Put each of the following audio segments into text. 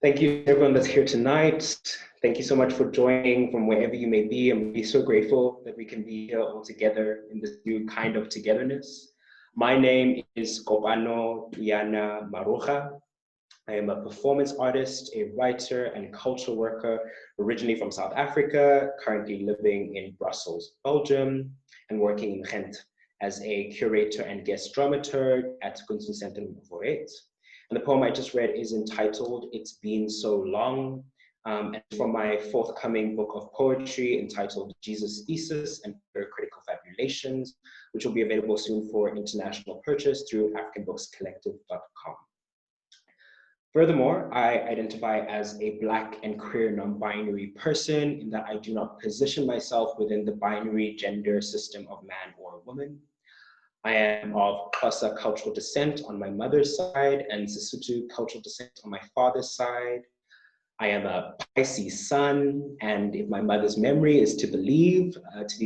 Thank you to everyone that's here tonight. Thank you so much for joining from wherever you may be. I'm really so grateful that we can be here all together in this new kind of togetherness. My name is Kopano Maroga. I am a performance artist, a writer, and cultural worker, originally from South Africa, currently living in Brussels, Belgium, and working in Ghent as a curator and guest dramaturg at Kunstencentrum Vooruit. And the poem I just read is entitled "It's Been So Long," and from my forthcoming book of poetry entitled Jesus, Thesis and Critical Fabulations, which will be available soon for international purchase through africanbookscollective.com. Furthermore, I identify as a Black and queer non-binary person in that I do not position myself within the binary gender system of man or woman. I am of Xhosa cultural descent on my mother's side and Sesotho cultural descent on my father's side. I am a Pisces sun, and if my mother's memory is to be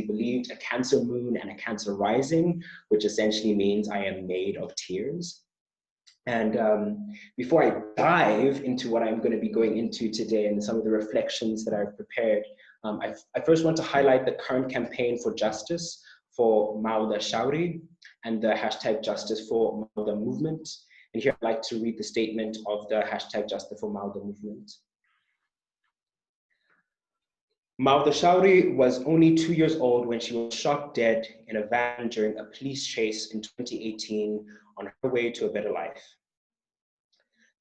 believed, a Cancer moon and a Cancer rising, which essentially means I am made of tears. And before I dive into what I'm going to be going into today and some of the reflections that I've prepared, I first want to highlight the current campaign for justice for Mauda Shauri and the hashtag Justice for Mauda movement. And here I'd like to read the statement of the hashtag Justice for Mauda movement. Mauda Shauri was only 2 years old when she was shot dead in a van during a police chase in 2018 on her way to a better life.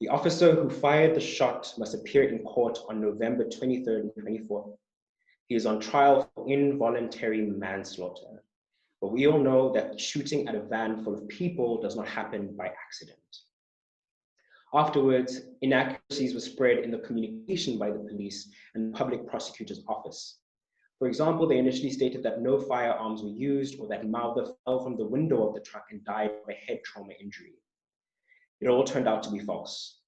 The officer who fired the shot must appear in court on November 23rd and 24th. He is on trial for involuntary manslaughter. But we all know that shooting at a van full of people does not happen by accident. Afterwards, inaccuracies were spread in the communication by the police and the public prosecutor's office. For example, they initially stated that no firearms were used or that Mauda fell from the window of the truck and died of a head trauma injury. It all turned out to be false.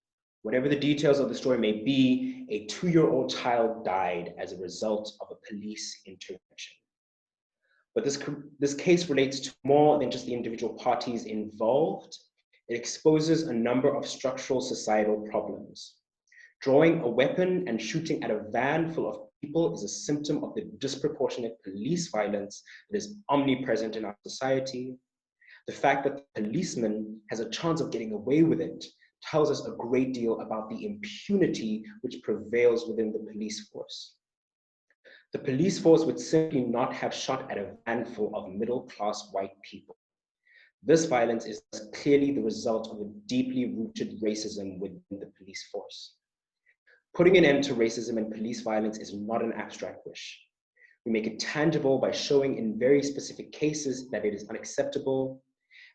Whatever the details of the story may be, a 2-year-old child died as a result of a police intervention. But this case relates to more than just the individual parties involved. It exposes a number of structural societal problems. Drawing a weapon and shooting at a van full of people is a symptom of the disproportionate police violence that is omnipresent in our society. The fact that the policeman has a chance of getting away with it tells us a great deal about the impunity which prevails within the police force. The police force would simply not have shot at a van full of middle-class white people. This violence is clearly the result of a deeply rooted racism within the police force. Putting an end to racism and police violence is not an abstract wish. We make it tangible by showing in very specific cases that it is unacceptable,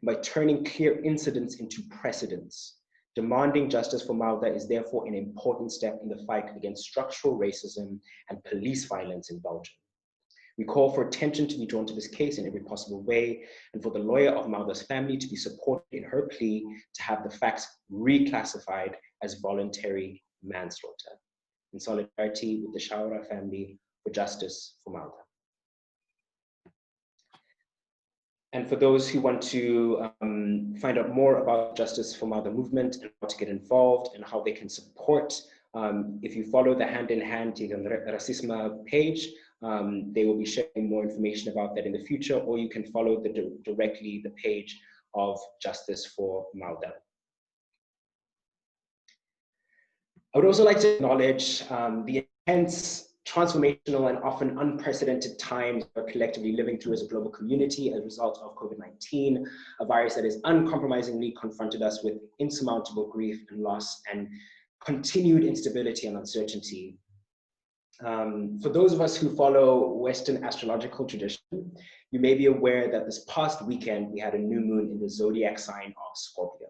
and by turning clear incidents into precedents. Demanding justice for Mauda is therefore an important step in the fight against structural racism and police violence in Belgium. We call for attention to be drawn to this case in every possible way, and for the lawyer of Mauda's family to be supported in her plea to have the facts reclassified as voluntary manslaughter. In solidarity with the Shaura family for justice for Mauda. And for those who want to find out more about Justice for Mauda movement and how to get involved and how they can support, if you follow the Hand in Hand Racisme page, they will be sharing more information about that in the future, or you can follow directly the page of Justice for Mauda. I would also like to acknowledge the intense, transformational, and often unprecedented times we're collectively living through as a global community as a result of COVID-19, a virus that has uncompromisingly confronted us with insurmountable grief and loss and continued instability and uncertainty. For those of us who follow Western astrological tradition, you may be aware that this past weekend we had a new moon in the zodiac sign of Scorpio.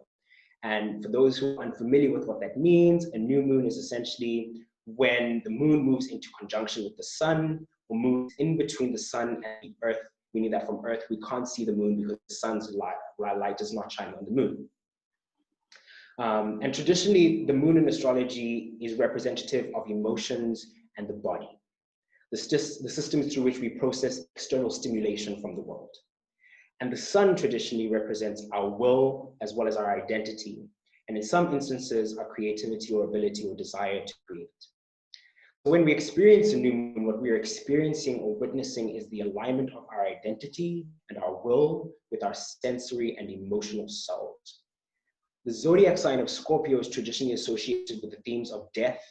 And for those who are unfamiliar with what that means, a new moon is essentially when the moon moves into conjunction with the sun, or moves in between the sun and the earth, meaning that from earth we can't see the moon because the sun's light does not shine on the moon. And traditionally, the moon in astrology is representative of emotions and the body, the systems through which we process external stimulation from the world. And the sun traditionally represents our will as well as our identity. and in some instances, our creativity or ability or desire to create. When we experience a new moon, what we are experiencing or witnessing is the alignment of our identity and our will with our sensory and emotional selves. The zodiac sign of Scorpio is traditionally associated with the themes of death,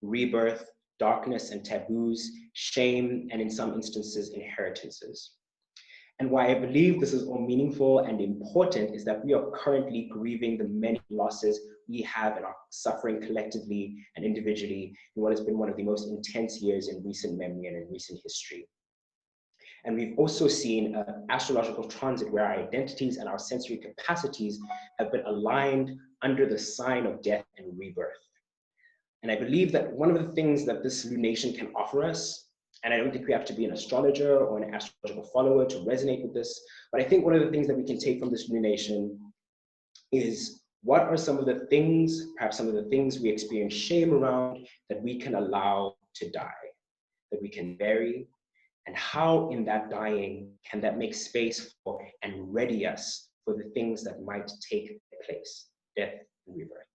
rebirth, darkness and taboos, shame, and in some instances, inheritances. And why I believe this is all meaningful and important is that we are currently grieving the many losses we have and are suffering collectively and individually in what has been one of the most intense years in recent memory and in recent history. And we've also seen an astrological transit where our identities and our sensory capacities have been aligned under the sign of death and rebirth. And I believe that one of the things that this lunation can offer us, and I don't think we have to be an astrologer or an astrological follower to resonate with this, but I think one of the things that we can take from this lunation is what are some of the things, perhaps some of the things we experience shame around that we can allow to die, that we can bury, and how in that dying can that make space for and ready us for the things that might take place, death and rebirth.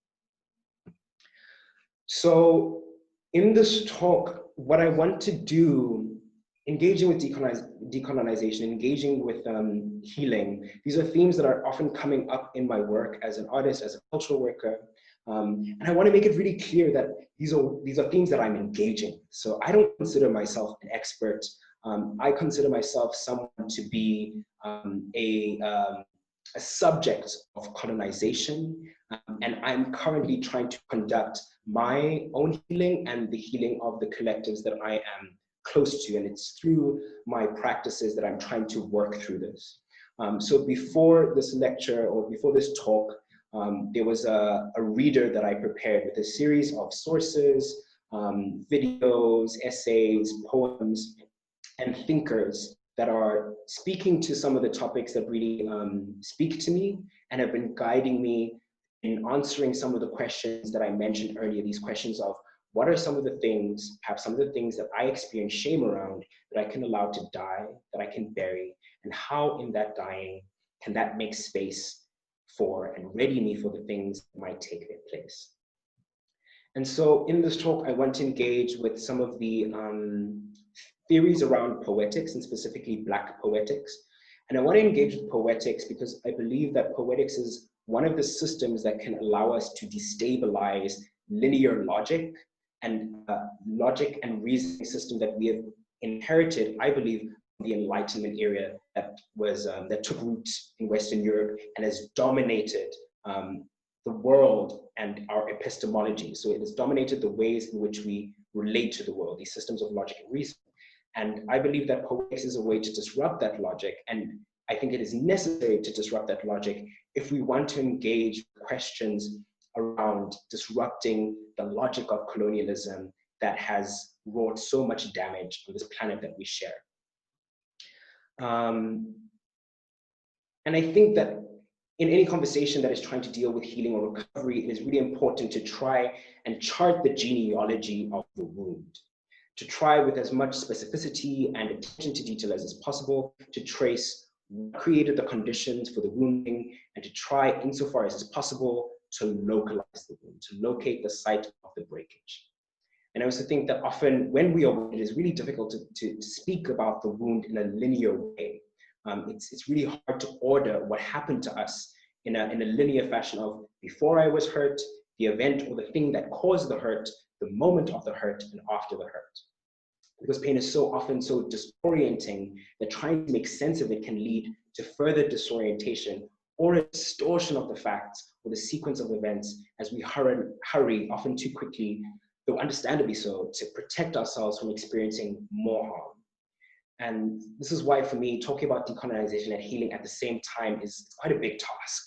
So in this talk, what I want to do, engaging with decolonization, engaging with healing, these are themes that are often coming up in my work as an artist, as a cultural worker. And I want to make it really clear that these are themes that I'm engaging. So I don't consider myself an expert. I consider myself someone to be a subject of colonization, and I'm currently trying to conduct my own healing and the healing of the collectives that I am close to, and it's through my practices that I'm trying to work through this. So before this lecture or before this talk, there was a reader that I prepared with a series of sources, videos, essays, poems, and thinkers that are speaking to some of the topics that really speak to me and have been guiding me in answering some of the questions that I mentioned earlier, these questions of what are some of the things, perhaps some of the things that I experience shame around that I can allow to die, that I can bury, and how in that dying can that make space for and ready me for the things that might take their place. And so in this talk, I want to engage with some of the theories around poetics and specifically Black poetics. And I want to engage with poetics because I believe that poetics is one of the systems that can allow us to destabilize linear logic and reasoning system that we have inherited, I believe, from the Enlightenment era that took root in Western Europe and has dominated the world and our epistemology. So it has dominated the ways in which we relate to the world, these systems of logic and reason. And I believe that poetics is a way to disrupt that logic. And I think it is necessary to disrupt that logic if we want to engage questions around disrupting the logic of colonialism that has wrought so much damage on this planet that we share. And I think that in any conversation that is trying to deal with healing or recovery, it is really important to try and chart the genealogy of the wound, to try with as much specificity and attention to detail as is possible to trace what created the conditions for the wounding and to try insofar as is possible to localize the wound, to locate the site of the breakage. And I also think that often when we are wounded, it is really difficult to speak about the wound in a linear way. It's really hard to order what happened to us in a linear fashion of before I was hurt, the event or the thing that caused the hurt, the moment of the hurt, and after the hurt. Because pain is so often so disorienting that trying to make sense of it can lead to further disorientation or a distortion of the facts or the sequence of events as we hurry often too quickly, though understandably so, to protect ourselves from experiencing more harm. And this is why, for me, talking about decolonization and healing at the same time is quite a big task,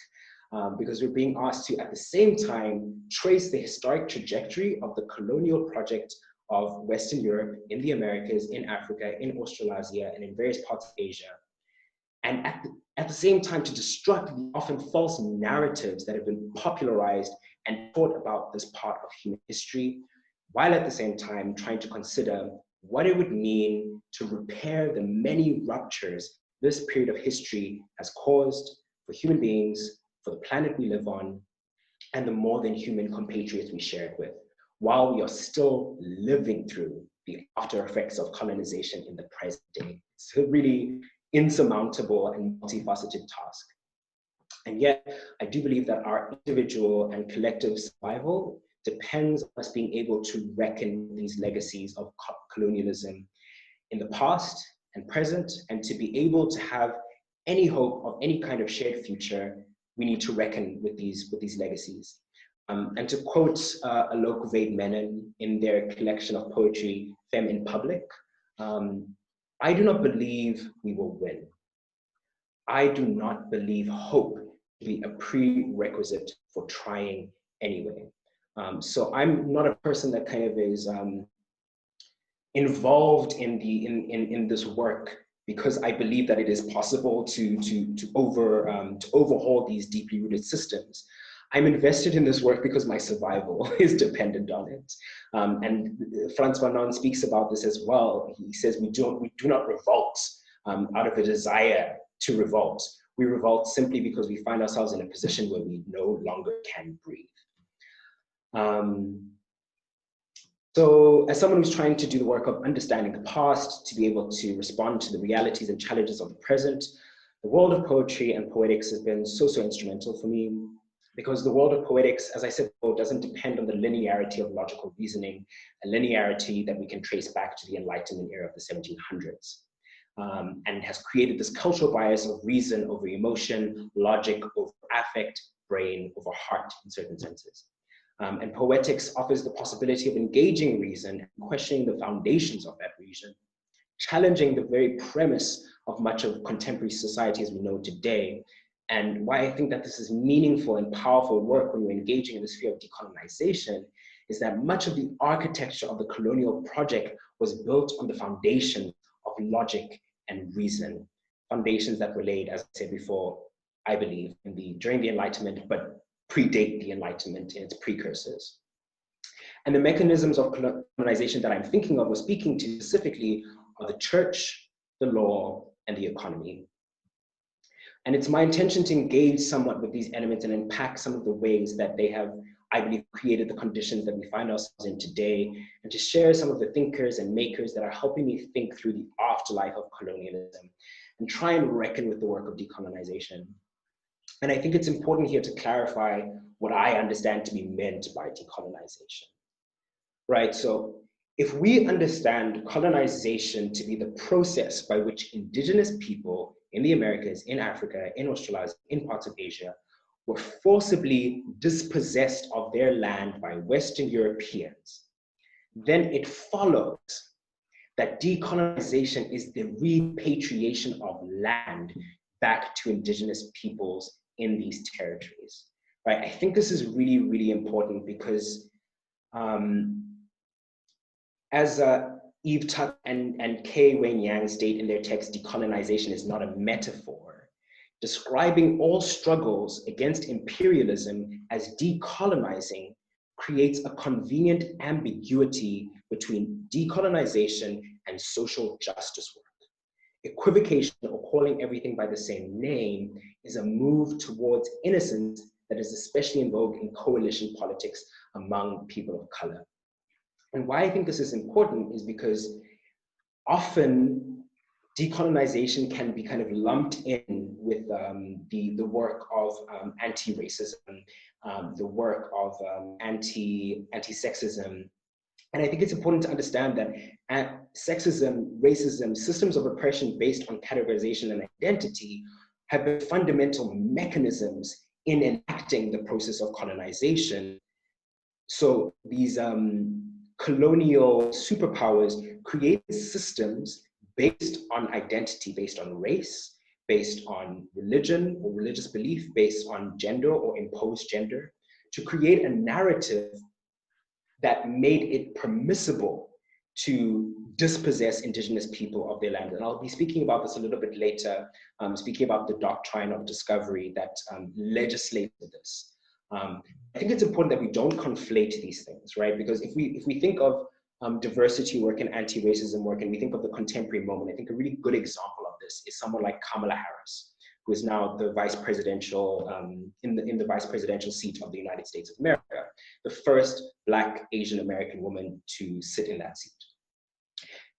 because we're being asked to, at the same time, trace the historic trajectory of the colonial project of Western Europe, in the Americas, in Africa, in Australasia, and in various parts of Asia. And at the same time, to destruct the often false narratives that have been popularized and taught about this part of human history, while at the same time trying to consider what it would mean to repair the many ruptures this period of history has caused for human beings, for the planet we live on, and the more than human compatriots we share it with, while we are still living through the after effects of colonization in the present day. It's a really insurmountable and multifaceted task. And yet, I do believe that our individual and collective survival depends on us being able to reckon these legacies of colonialism in the past and present, and to be able to have any hope of any kind of shared future, we need to reckon with these legacies. And to quote Alok Ved Menon in their collection of poetry, Femme in Public, I do not believe we will win. I do not believe hope to be a prerequisite for trying anyway. So I'm not a person that kind of is involved in this work because I believe that it is possible to overhaul these deeply rooted systems. I'm invested in this work because my survival is dependent on it. And Frans Fanon speaks about this as well. He says we do not revolt out of a desire to revolt. We revolt simply because we find ourselves in a position where we no longer can breathe. So as someone who's trying to do the work of understanding the past, to be able to respond to the realities and challenges of the present, the world of poetry and poetics has been so instrumental for me, because the world of poetics, as I said before, doesn't depend on the linearity of logical reasoning, a linearity that we can trace back to the Enlightenment era of the 1700s. And has created this cultural bias of reason over emotion, logic over affect, brain over heart in certain senses. And poetics offers the possibility of engaging reason and questioning the foundations of that reason, challenging the very premise of much of contemporary society as we know today. And why I think that this is meaningful and powerful work when we're engaging in the sphere of decolonization is that much of the architecture of the colonial project was built on the foundation of logic and reason, foundations that were laid, as I said before, I believe, during the Enlightenment, but predate the Enlightenment in its precursors. And the mechanisms of colonization that I'm thinking of or speaking to specifically are the church, the law, and the economy. And it's my intention to engage somewhat with these elements and unpack some of the ways that they have, I believe, created the conditions that we find ourselves in today, and to share some of the thinkers and makers that are helping me think through the afterlife of colonialism and try and reckon with the work of decolonization. And I think it's important here to clarify what I understand to be meant by decolonization, right? So if we understand colonization to be the process by which indigenous people in the Americas, in Africa, in Australasia, in parts of Asia, were forcibly dispossessed of their land by Western Europeans, then it follows that decolonization is the repatriation of land back to indigenous peoples in these territories, right? I think this is really, really important because as Eve Tuck and K. Wayne Yang state in their text, decolonization is not a metaphor, describing all struggles against imperialism as decolonizing creates a convenient ambiguity between decolonization and social justice work. Equivocation, or calling everything by the same name, is a move towards innocence that is especially in vogue in coalition politics among people of color. And why I think this is important is because often decolonization can be kind of lumped in with the work of anti-racism, the work of anti-sexism. And I think it's important to understand that sexism, racism, systems of oppression based on categorization and identity have been fundamental mechanisms in enacting the process of colonization. So these colonial superpowers created systems based on identity, based on race, based on religion or religious belief, based on gender or imposed gender, to create a narrative that made it permissible to dispossess indigenous people of their land. And I'll be speaking about this a little bit later, speaking about the Doctrine of Discovery that legislated this. I think it's important that we don't conflate these things, right? Because if we think of diversity work and anti-racism work, and we think of the contemporary moment, I think a really good example of this is someone like Kamala Harris, who is now the vice presidential, in the vice presidential seat of the United States of America, the first Black Asian American woman to sit in that seat.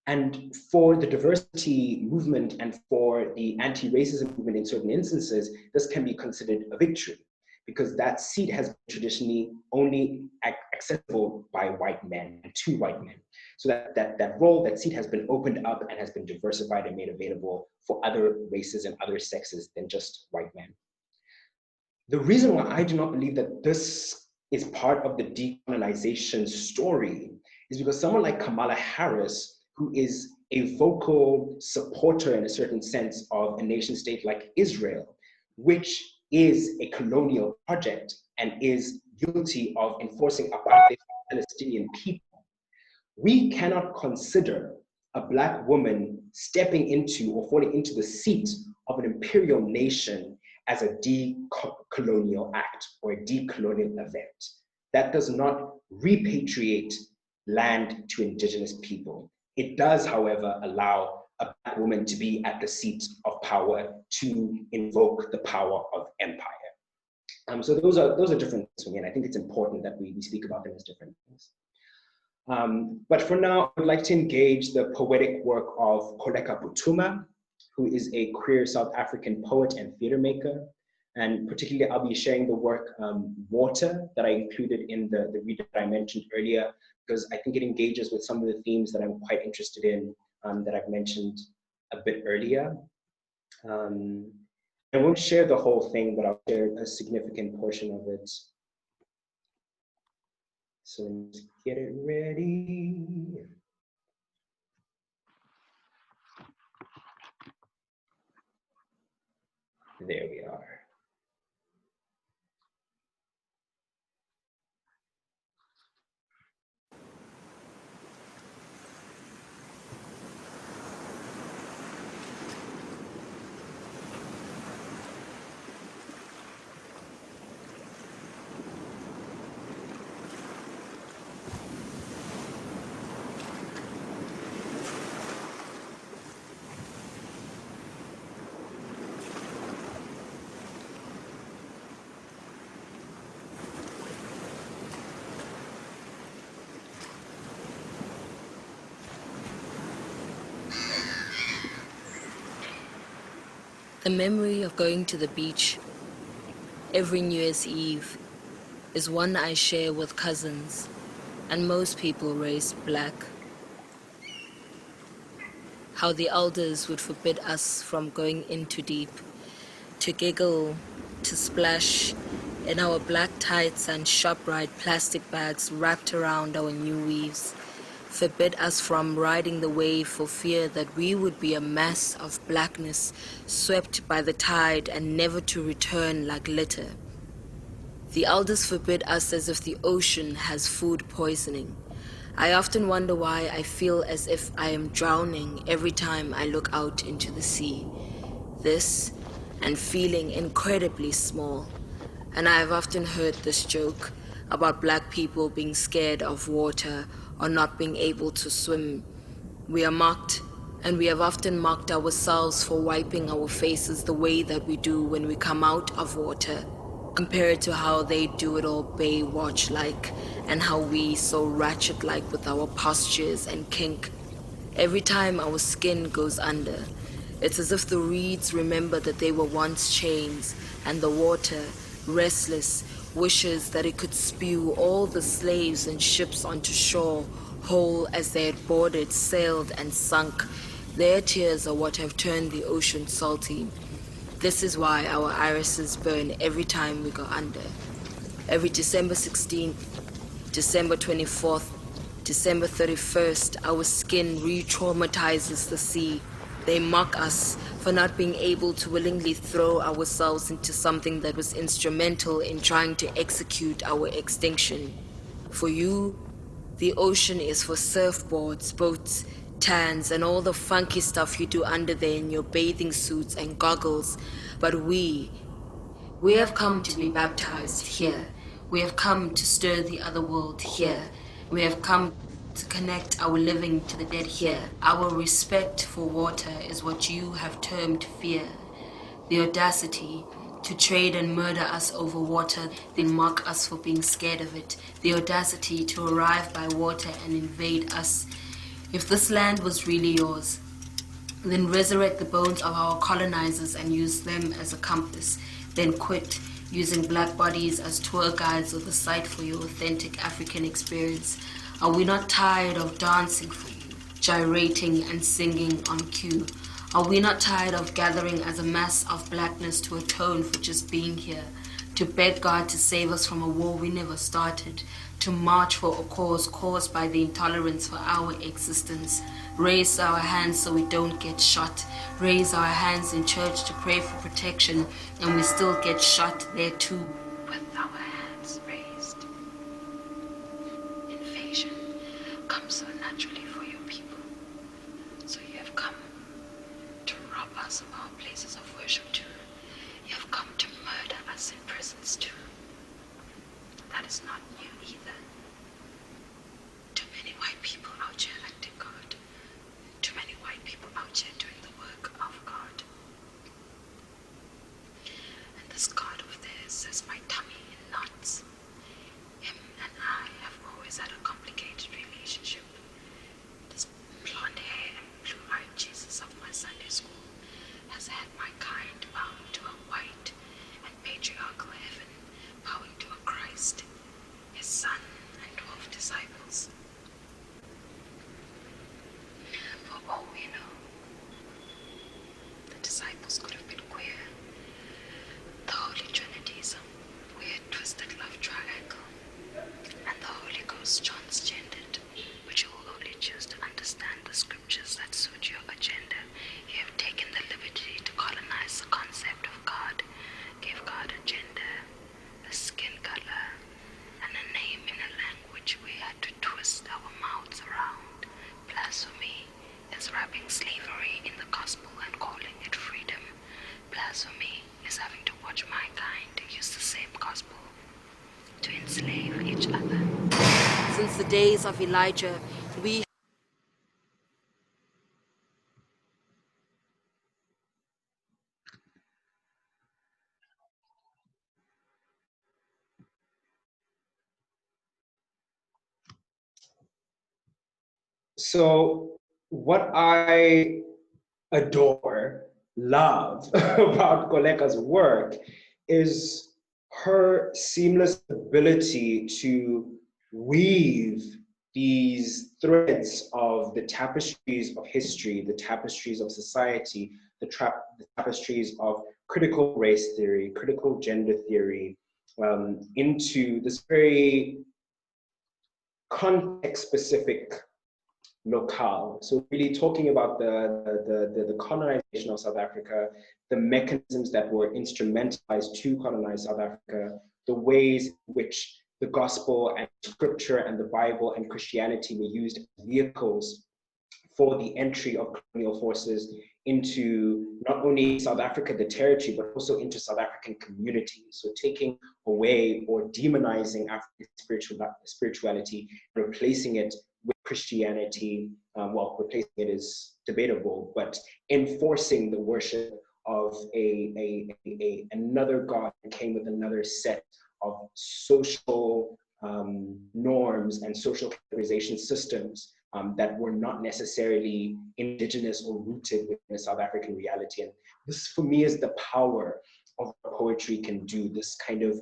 And for the diversity movement and for the anti-racism movement in certain instances, this can be considered a victory, because that seat has been traditionally only accessible by white men and to white men. So that seat has been opened up and has been diversified and made available for other races and other sexes than just white men. The reason why I do not believe that this is part of the decolonization story is because someone like Kamala Harris, who is a vocal supporter in a certain sense of a nation state like Israel, which is a colonial project and is guilty of enforcing apartheid on Palestinian people, we cannot consider a Black woman stepping into or falling into the seat of an imperial nation as a decolonial act or a decolonial event. That does not repatriate land to indigenous people. It does, however, allow a Black woman to be at the seat of power to invoke the power of empire. So those are different things for me, and I think it's important that we speak about them as different things. But for now, I would like to engage the poetic work of Koleka Putuma, who is a queer South African poet and theater maker. And particularly, I'll be sharing the work Water that I included in the read that I mentioned earlier, because I think it engages with some of the themes that I'm quite interested in that I've mentioned a bit earlier. I won't share the whole thing, but I'll share a significant portion of it. So let's get it ready. There we are. The memory of going to the beach every New Year's Eve is one I share with cousins and most people raised Black. How the elders would forbid us from going in too deep, to giggle, to splash in our black tights and ShopRite plastic bags wrapped around our new weaves, forbid us from riding the wave for fear that we would be a mass of blackness swept by the tide and never to return like litter. The elders forbid us as if the ocean has food poisoning. I often wonder why I feel as if I am drowning every time I look out into the sea. This and feeling incredibly small. And I have often heard this joke about Black people being scared of water or not being able to swim. We are mocked, and we have often mocked ourselves for wiping our faces the way that we do when we come out of water, compared to how they do it all Baywatch-like, and how we so ratchet-like with our postures and kink. Every time our skin goes under, it's as if the reeds remember that they were once chains, and the water, restless, wishes that it could spew all the slaves and ships onto shore, whole as they had boarded, sailed, and sunk. Their tears are what have turned the ocean salty. This is why our irises burn every time we go under. Every December 16th, December 24th, December 31st, our skin re-traumatizes the sea. They mock us for not being able to willingly throw ourselves into something that was instrumental in trying to execute our extinction. For you, the ocean is for surfboards, boats, tans, and all the funky stuff you do under there in your bathing suits and goggles. But we have come to be baptized here. We have come to stir the other world here. We have come to connect our living to the dead here. Our respect for water is what you have termed fear. the audacity to trade and murder us over water, then mock us for being scared of it, the audacity to arrive by water and invade us. If this land was really yours, then resurrect the bones of our colonizers and use them as a compass, then quit using black bodies as tour guides or the site for your authentic African experience. Are we not tired of dancing for you, gyrating and singing on cue? Are we not tired of gathering as a mass of blackness to atone for just being here, to beg God to save us from a war we never started, to march for a cause caused by the intolerance for our existence? Raise our hands so we don't get shot. Raise our hands in church to pray for protection, and we still get shot there too. With our hands raised. Invasion comes so naturally for your people. So you have come to rob us of our places of worship too. You have come to murder us in prisons too. That is not new either. Too many white people out here acting God. Too many white people out here doing the work of God. And this God of theirs has my tummy in knots. Him and I have always had a complicated relationship. This blonde hair and blue-eyed Jesus of my Sunday school has had my kind bowing to a white and patriarchal heaven, bowing to a Christ, his son and 12 disciples. For all we know, the disciples could have been queer. The Holy Trinity's weird twisted love triangle, and the Holy Ghost transgendered, but you will only choose to understand the scriptures that suit your agenda. You have taken the liberty to colonize the concept of God, give God a gender, a skin color, and a name in a language we had to twist our mouths around. Blasphemy is wrapping slavery in the gospel and calling it freedom. Blasphemy is having to watch mankind use the same gospel to enslave each other. Since the days of Elijah, we So what I adore, love about Koleka's work is her seamless ability to weave these threads of the tapestries of history, the tapestries of society, the tapestries of critical race theory, critical gender theory, into this very context-specific locale. So really talking about the colonization of South Africa, the mechanisms that were instrumentalized to colonize South Africa, the ways in which the gospel and scripture and the Bible and Christianity were used as vehicles for the entry of colonial forces into not only South Africa, the territory, but also into South African communities. So taking away or demonizing African spirituality, replacing it with Christianity. Well, replacing it is debatable, but enforcing the worship of another God that came with another set of social norms and social categorization systems that were not necessarily indigenous or rooted within a South African reality. And this, for me, is the power of what poetry can do, this kind of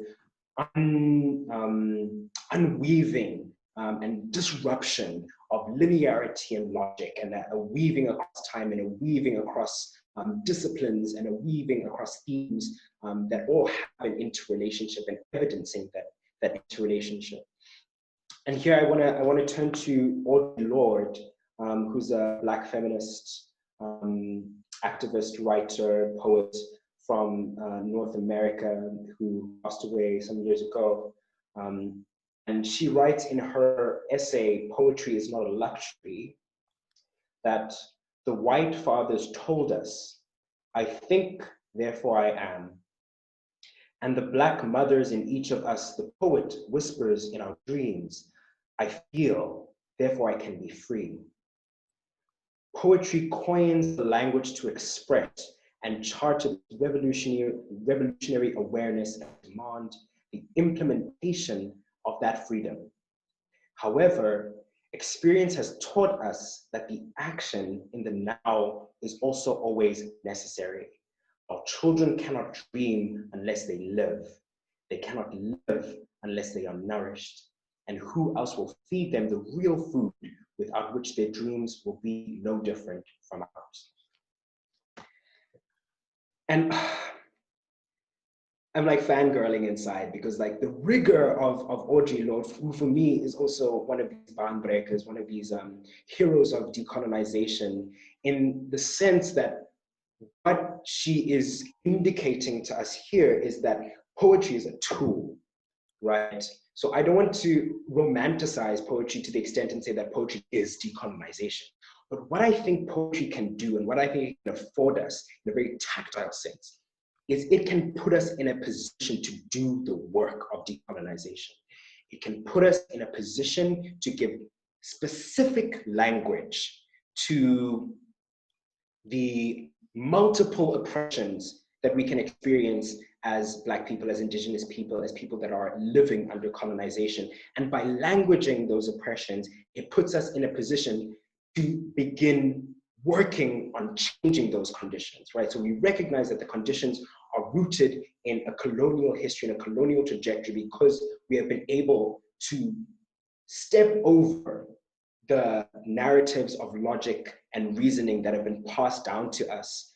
unweaving and disruption of linearity and logic, and a weaving across time and a weaving across disciplines and a weaving across themes that all have an interrelationship and evidencing that interrelationship. And here I want to turn to Audre Lorde, who's a Black feminist activist, writer, poet from North America, who passed away some years ago. And she writes in her essay, "Poetry is Not a Luxury," that the white fathers told us, "I think, therefore I am." And the Black mothers in each of us, the poet whispers in our dreams, "I feel, therefore I can be free." Poetry coins the language to express and charted revolutionary awareness and demand the implementation of that freedom. However, experience has taught us that the action in the now is also always necessary. Our children cannot dream unless they live. They cannot live unless they are nourished. And who else will feed them the real food without which their dreams will be no different from ours? And I'm like fangirling inside because like the rigor of Audre Lorde, who for me is also one of these baanbrekers, one of these heroes of decolonization, in the sense that what she is indicating to us here is that poetry is a tool, right? So I don't want to romanticize poetry to the extent and say that poetry is decolonization. But what I think poetry can do and what I think it can afford us in a very tactile sense is it can put us in a position to do the work of decolonization. It can put us in a position to give specific language to the multiple oppressions that we can experience as Black people, as Indigenous people, as people that are living under colonization. And by languaging those oppressions, it puts us in a position to begin working on changing those conditions, right? So we recognize that the conditions are rooted in a colonial history and a colonial trajectory because we have been able to step over the narratives of logic and reasoning that have been passed down to us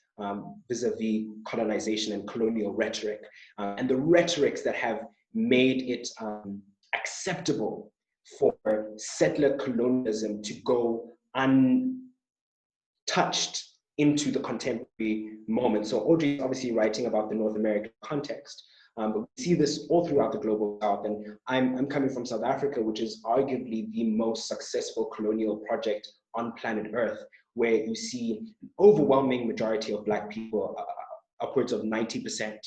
vis-a-vis colonization and colonial rhetoric, and the rhetorics that have made it acceptable for settler colonialism to go untouched into the contemporary moment. So Audre is obviously writing about the North American context, but we see this all throughout the global South. And I'm coming from South Africa, which is arguably the most successful colonial project on planet Earth, where you see an overwhelming majority of Black people, upwards of 90%,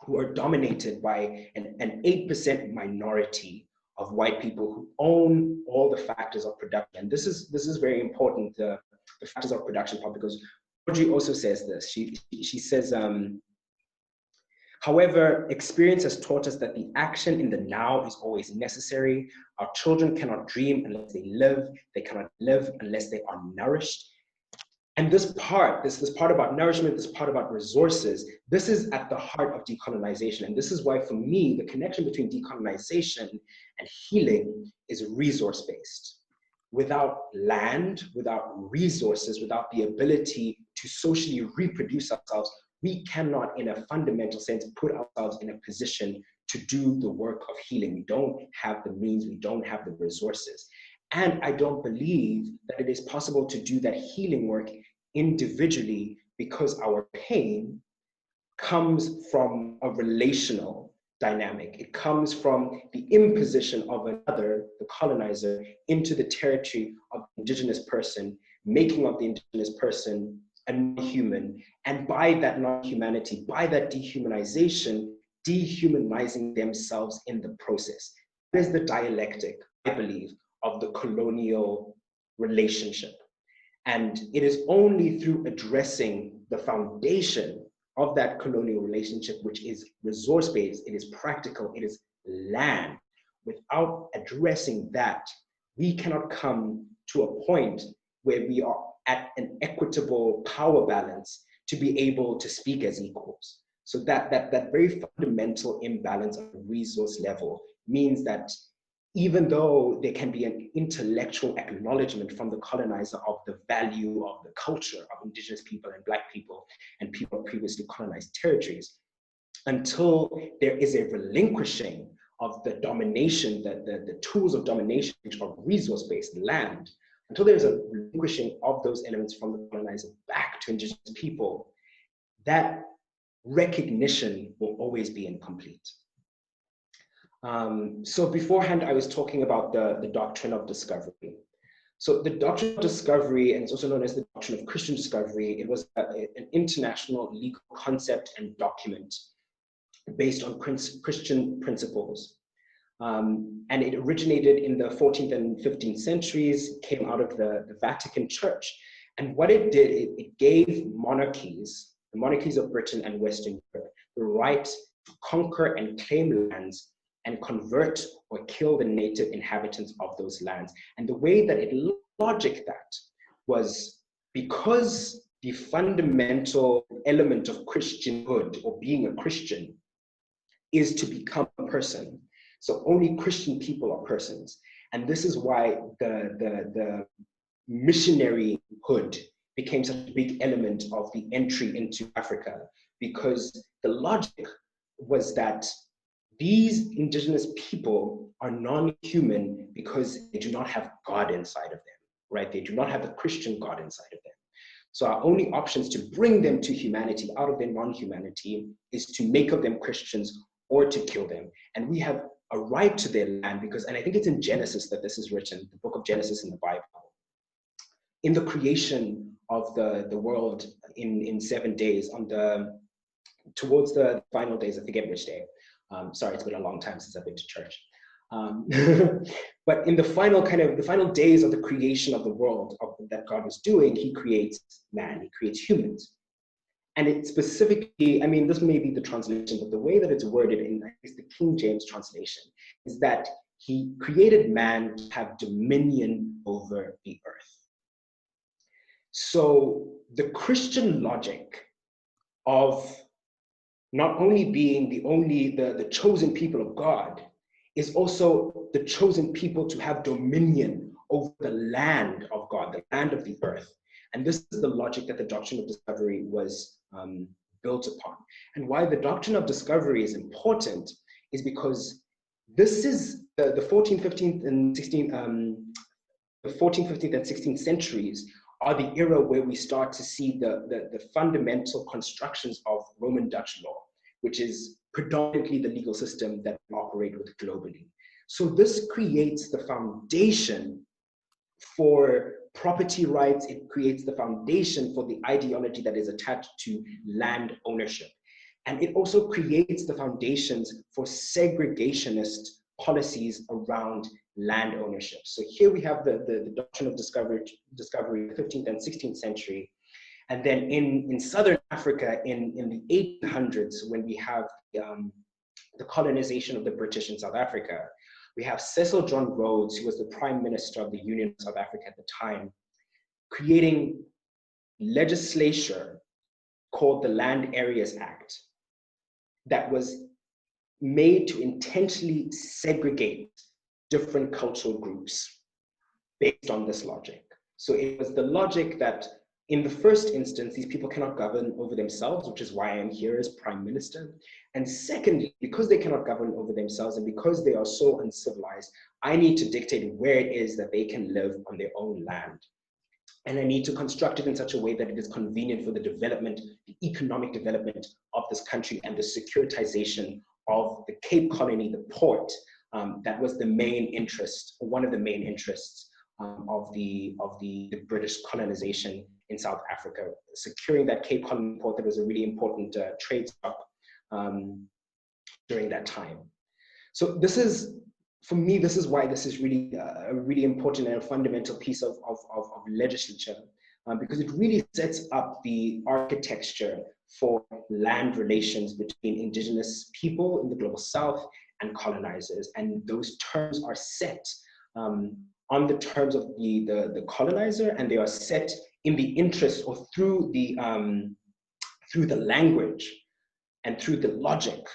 who are dominated by an 8% minority of white people who own all the factors of production. And this is very important, the factors of production part, because Audre also says this. She says, however, experience has taught us that the action in the now is always necessary. Our children cannot dream unless they live. They cannot live unless they are nourished. And this part about nourishment, this part about resources, this is at the heart of decolonization. And this is why, for me, the connection between decolonization and healing is resource-based. Without land, without resources, without the ability to socially reproduce ourselves, we cannot, in a fundamental sense, put ourselves in a position to do the work of healing. We don't have the means, we don't have the resources. And I don't believe that it is possible to do that healing work individually, because our pain comes from a relational dynamic. It comes from the imposition of another, the colonizer, into the territory of the Indigenous person, making of the Indigenous person a non-human, and by that non-humanity, by that dehumanization, dehumanizing themselves in the process. That is the dialectic, I believe, of the colonial relationship. And it is only through addressing the foundation of that colonial relationship, which is resource-based, it is practical, it is land. Without addressing that, we cannot come to a point where we are at an equitable power balance to be able to speak as equals. So that very fundamental imbalance on the resource level means that even though there can be an intellectual acknowledgement from the colonizer of the value of the culture of Indigenous people and Black people and people of previously colonized territories, until there is a relinquishing of the domination, the tools of domination, which are resource-based land, until there's a relinquishing of those elements from the colonizer back to Indigenous people, that recognition will always be incomplete. So beforehand, I was talking about the Doctrine of Discovery. So the Doctrine of Discovery, and it's also known as the Doctrine of Christian Discovery, it was an international legal concept and document based on Christian principles. And it originated in the 14th and 15th centuries, came out of the Vatican Church. And what it did, it gave monarchies the monarchies of Britain and Western Europe, the right to conquer and claim lands and convert or kill the native inhabitants of those lands. And the way that it logicked that was because the fundamental element of Christianhood, or being a Christian, is to become a person. So only Christian people are persons. And this is why the missionaryhood became such a big element of the entry into Africa, because the logic was that these indigenous people are non-human because they do not have God inside of them, right? They do not have the Christian God inside of them. So our only options to bring them to humanity out of their non-humanity is to make of them Christians or to kill them. And we have a right to their land because, and I think it's in Genesis that this is written, the book of Genesis in the Bible. In the creation of the world in 7 days, towards the final days, I forget which day. Sorry, it's been a long time since I've been to church. But in the final days of the creation of the world that God was doing, he creates man, he creates humans. And it specifically, I mean, this may be the translation, but the way that it's worded in the King James translation is that he created man to have dominion over the earth. So the Christian logic of not only being the chosen people of God is also the chosen people to have dominion over the land of God, the land of the earth. And this is the logic that the Doctrine of Discovery was built upon. And why the Doctrine of Discovery is important is because this is the 14th, 15th, and 16th, the 14th, 15th, and 16th centuries are the era where we start to see the fundamental constructions of Roman Dutch law, which is predominantly the legal system that we operate with globally. So this creates the foundation for property rights. It creates the foundation for the ideology that is attached to land ownership. And it also creates the foundations for segregationist policies around land ownership. So here we have the Doctrine of Discovery, 15th and 16th century. And then in Southern Africa, in the 1800s, when we have the colonization of the British in South Africa, we have Cecil John Rhodes, who was the Prime Minister of the Union of South Africa at the time, creating legislation called the Land Areas Act that was made to intentionally segregate different cultural groups based on this logic. So it was the logic that in the first instance, these people cannot govern over themselves, which is why I'm here as Prime Minister. And secondly, because they cannot govern over themselves and because they are so uncivilized, I need to dictate where it is that they can live on their own land. And I need to construct it in such a way that it is convenient for the development, the economic development of this country and the securitization of the Cape Colony, the port, that was the main interest, or one of the main interests of the British colonization in South Africa. Securing that Cape Colony port that was a really important trade stop during that time. So this is, for me, this is why this is really a really important and a fundamental piece of legislature, because it really sets up the architecture for land relations between indigenous people in the global south and colonizers. And those terms are set on the terms of the colonizer, and they are set in the interest or through the language and through the logic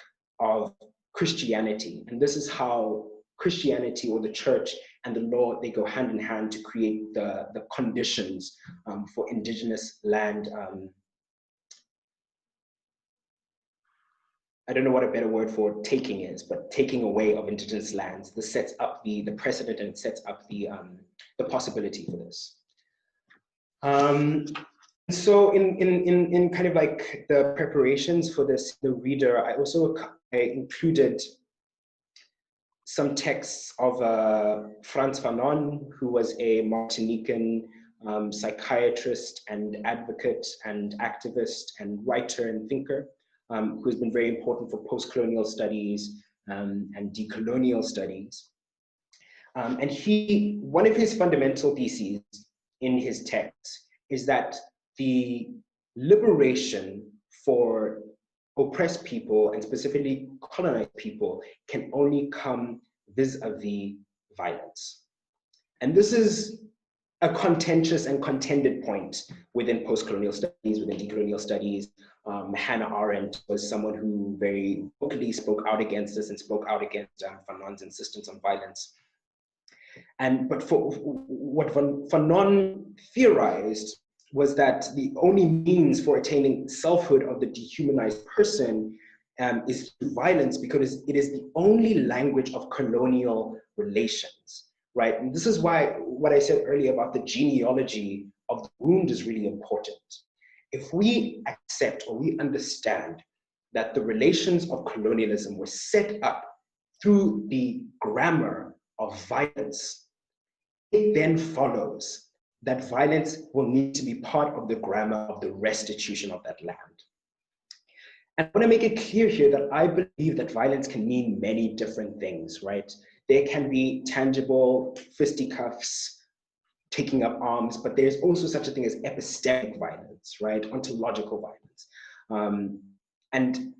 of Christianity. And this is how Christianity, or the church, and the law, they go hand in hand to create the conditions for indigenous land. I don't know what a better word for taking is, but taking away of indigenous lands. This sets up the precedent, and it sets up the possibility for this. So in kind of like the preparations for this, the reader, I included some texts of Frantz Fanon, who was a Martinican psychiatrist and advocate and activist and writer and thinker, who has been very important for post-colonial studies and decolonial studies. And one of his fundamental theses in his text is that the liberation for oppressed people, and specifically colonized people, can only come vis-a-vis violence. And this is a contentious and contended point within post-colonial studies, within decolonial studies. Hannah Arendt was someone who very vocally spoke out against this and spoke out against Fanon's insistence on violence. But for what Fanon theorized was that the only means for attaining selfhood of the dehumanized person is through violence, because it is the only language of colonial relations, right? And this is why what I said earlier about the genealogy of the wound is really important. If we accept or we understand that the relations of colonialism were set up through the grammar of violence, it then follows that violence will need to be part of the grammar of the restitution of that land. And I want to make it clear here that I believe that violence can mean many different things, right? There can be tangible fisticuffs, taking up arms, but there's also such a thing as epistemic violence, right? Ontological violence. And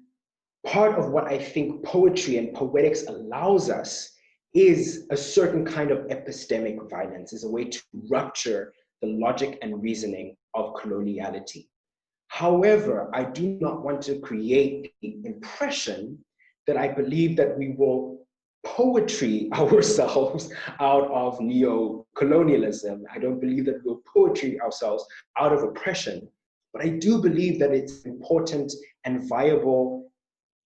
part of what I think poetry and poetics allows us is a certain kind of epistemic violence, is a way to rupture the logic and reasoning of coloniality. However, I do not want to create the impression that I believe that we will poetry ourselves out of neo-colonialism. I don't believe that we'll poetry ourselves out of oppression, but I do believe that it's important and viable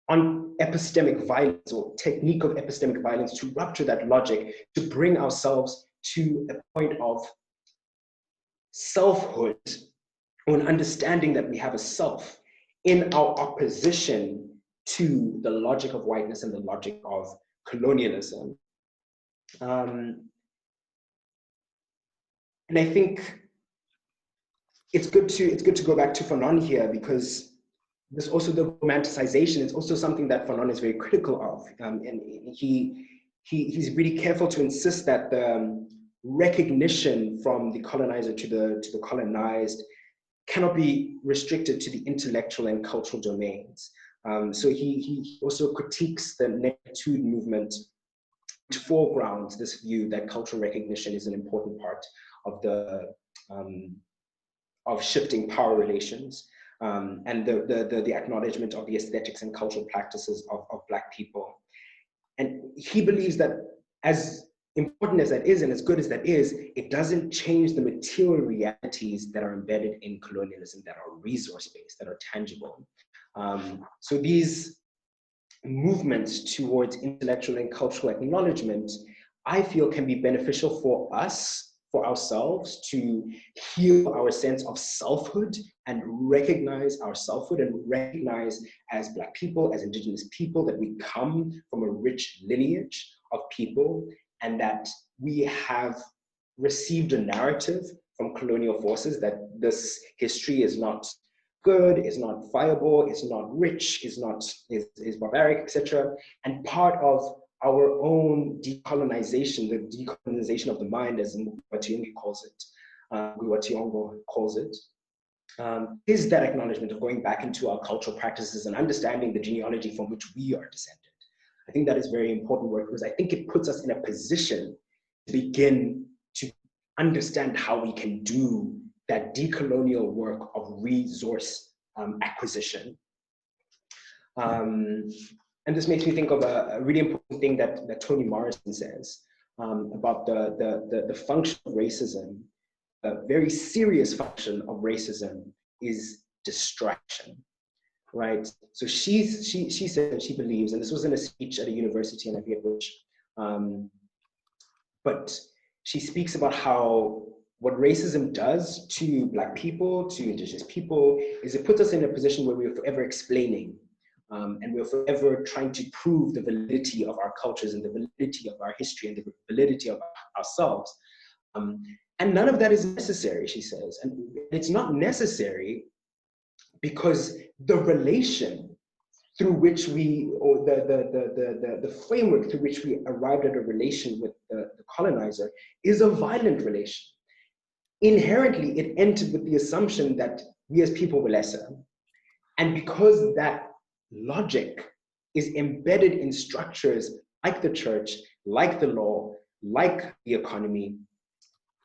on epistemic violence or technique of epistemic violence to rupture that logic, to bring ourselves to a point of selfhood, or an understanding that we have a self in our opposition to the logic of whiteness and the logic of colonialism. And I think it's good to go back to Fanon here, because there's also the romanticization. It's also something that Fanon is very critical of, and he's really careful to insist that the recognition from the colonizer to the colonized cannot be restricted to the intellectual and cultural domains. So he also critiques the negritude movement, which foregrounds this view that cultural recognition is an important part of the of shifting power relations, and the acknowledgement of the aesthetics and cultural practices of Black people. And he believes that as important as that is and as good as that is, it doesn't change the material realities that are embedded in colonialism, that are resource-based, that are tangible. So these movements towards intellectual and cultural acknowledgement, I feel, can be beneficial for us, for ourselves, to heal our sense of selfhood and recognize our selfhood and recognize as Black people, as Indigenous people, that we come from a rich lineage of people, and that we have received a narrative from colonial forces that this history is not good, is not viable, is not rich, is barbaric, etc. And part of our own decolonization, the decolonization of the mind, as Guationgo calls it, is that acknowledgement of going back into our cultural practices and understanding the genealogy from which we are descended. I think that is very important work, because I think it puts us in a position to begin to understand how we can do that decolonial work of resource acquisition. And this makes me think of a really important thing that Toni Morrison says about the function of racism. A very serious function of racism is distraction, right? So she said she believes, and this was in a speech at a university, and I forget which, but she speaks about how what racism does to Black people, to Indigenous people, is it puts us in a position where we are forever explaining, and we're forever trying to prove the validity of our cultures and the validity of our history and the validity of ourselves. And none of that is necessary, she says. And it's not necessary because the relation through which we, or the framework through which we arrived at a relation with the colonizer is a violent relation. Inherently, it entered with the assumption that we as people were lesser. And because that logic is embedded in structures like the church, like the law, like the economy,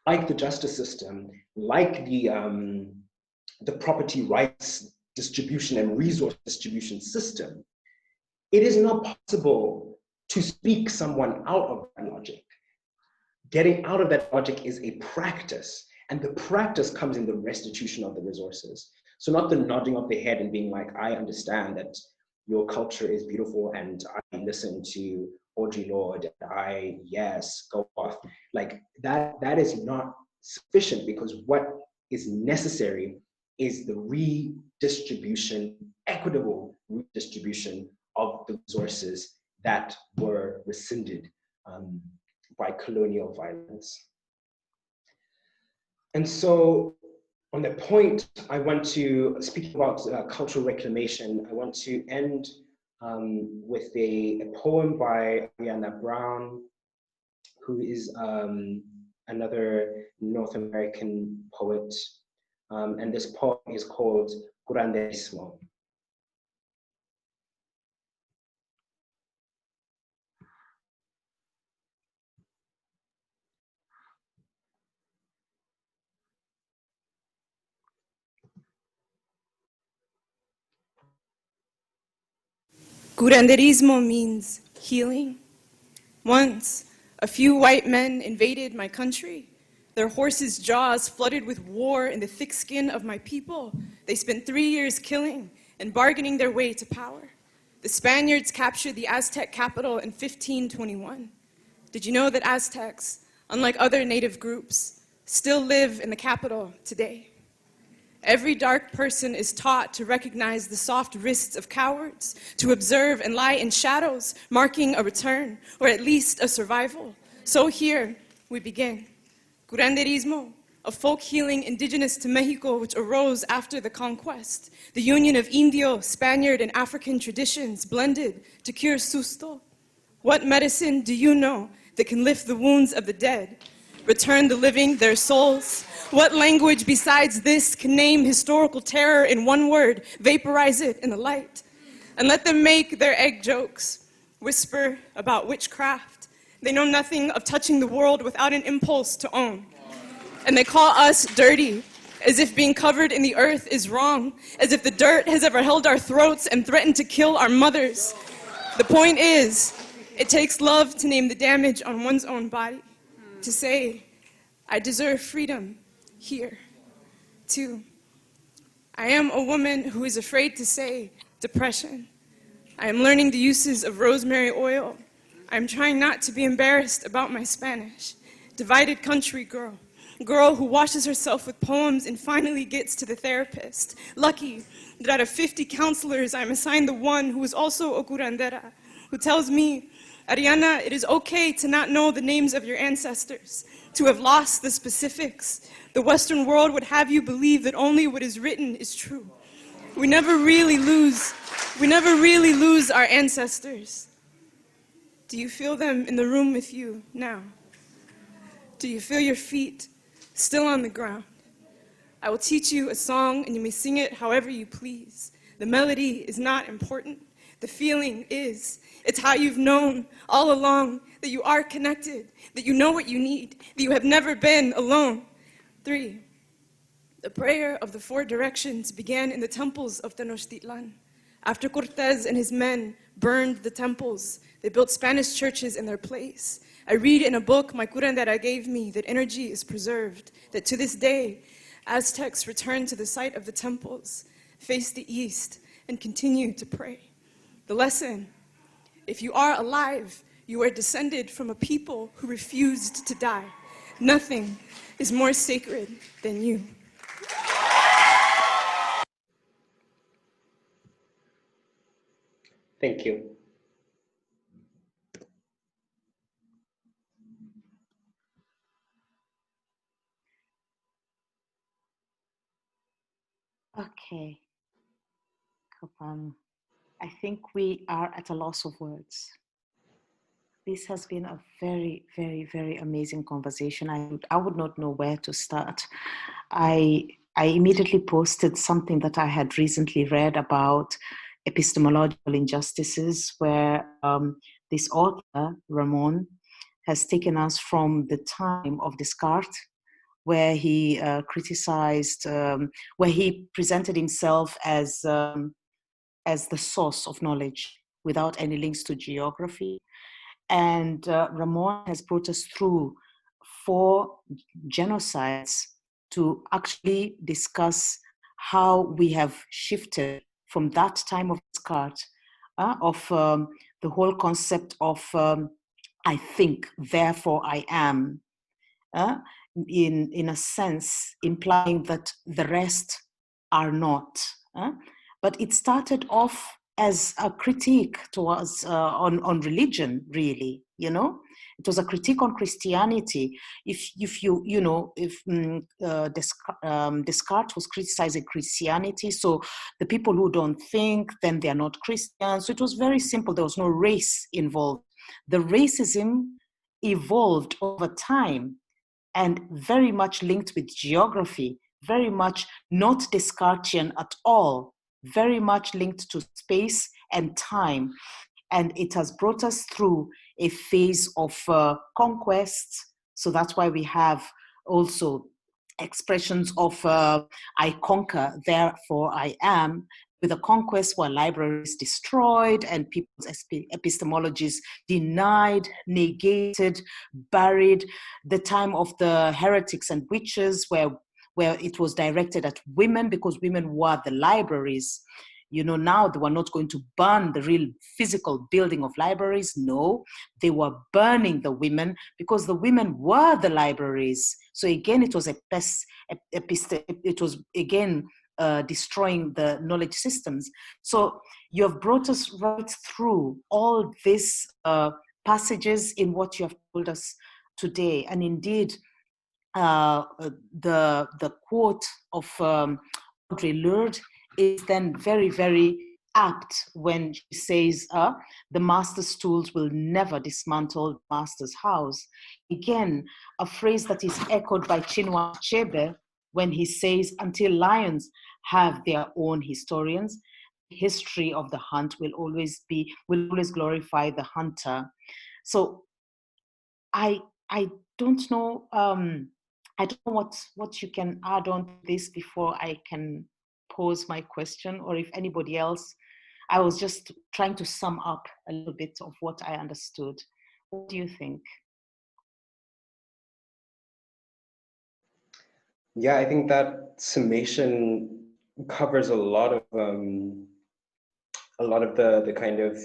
like the justice system, like the property rights distribution and resource distribution system, it is not possible to speak someone out of that logic. Getting out of that logic is a practice, and the practice comes in the restitution of the resources. So not the nodding of the head and being like, I understand that your culture is beautiful and I listen to Audre Lorde, and yes, go off. Like that is not sufficient, because what is necessary is the redistribution, equitable redistribution of the resources that were rescinded by colonial violence. And so on that point, I want to speak about cultural reclamation. I want to end with a poem by Ariana Brown, who is another North American poet. And this poem is called Curanderismo. Curanderismo means healing. Once, a few white men invaded my country. Their horses' jaws flooded with war in the thick skin of my people. They spent 3 years killing and bargaining their way to power. The Spaniards captured the Aztec capital in 1521. Did you know that Aztecs, unlike other native groups, still live in the capital today? Every dark person is taught to recognize the soft wrists of cowards, to observe and lie in shadows, marking a return, or at least a survival. So here we begin. Curanderismo, a folk healing indigenous to Mexico which arose after the conquest. The union of Indio, Spaniard, and African traditions blended to cure susto. What medicine do you know that can lift the wounds of the dead, return the living their souls? What language besides this can name historical terror in one word, vaporize it in the light? And let them make their egg jokes, whisper about witchcraft. They know nothing of touching the world without an impulse to own. And they call us dirty, as if being covered in the earth is wrong, as if the dirt has ever held our throats and threatened to kill our mothers. The point is, it takes love to name the damage on one's own body, to say, I deserve freedom here, too. I am a woman who is afraid to say depression. I am learning the uses of rosemary oil. I am trying not to be embarrassed about my Spanish. Divided country girl who washes herself with poems and finally gets to the therapist. Lucky that out of 50 counselors, I'm assigned the one who is also a curandera, who tells me, Ariana, it is okay to not know the names of your ancestors, to have lost the specifics. The Western world would have you believe that only what is written is true. We never really lose our ancestors. Do you feel them in the room with you now? Do you feel your feet still on the ground? I will teach you a song and you may sing it however you please. The melody is not important. The feeling is. It's how you've known all along that you are connected, that you know what you need, that you have never been alone. 3. The prayer of the 4 directions began in the temples of Tenochtitlan. After Cortés and his men burned the temples, they built Spanish churches in their place. I read in a book my curandera gave me that energy is preserved, that to this day, Aztecs return to the site of the temples, face the east, and continue to pray. The lesson, if you are alive, you are descended from a people who refused to die. Nothing is more sacred than you. Thank you. Okay, Kopano, I think we are at a loss of words. This has been a very, very, very amazing conversation. I would not know where to start. I I immediately posted something that I had recently read about epistemological injustices, where this author, Ramon, has taken us from the time of Descartes, where he criticized, where he presented himself as the source of knowledge without any links to geography. And Ramon has brought us through 4 genocides to actually discuss how we have shifted from that time of Descartes, the whole concept of I think, therefore I am, in a sense implying that the rest are not. But it started off as a critique towards on religion, really. It was a critique on Christianity. If Descartes was criticizing Christianity, so the people who don't think, then they are not Christians. So it was very simple. There was no race involved. The racism evolved over time and very much linked with geography, very much not Descartian at all, very much linked to space and time. And it has brought us through a phase of conquest. So that's why we have also expressions of I conquer, therefore I am, with a conquest where libraries destroyed and people's epistemologies denied, negated, buried. The time of the heretics and witches, where it was directed at women because women were the libraries. Now they were not going to burn the real physical building of libraries. No, they were burning the women because the women were the libraries. So again, it was destroying the knowledge systems. So you have brought us right through all these passages in what you have told us today. And indeed, the quote of Audre Lorde is then very, very apt when she says, the master's tools will never dismantle the master's house. Again, a phrase that is echoed by Chinua Achebe when he says, until lions have their own historians, the history of the hunt will always glorify the hunter. So I don't know, I don't know what you can add on to this before I can pose my question, or if anybody else. I was just trying to sum up a little bit of what I understood. What do you think? Yeah, I think that summation covers a lot of the kind of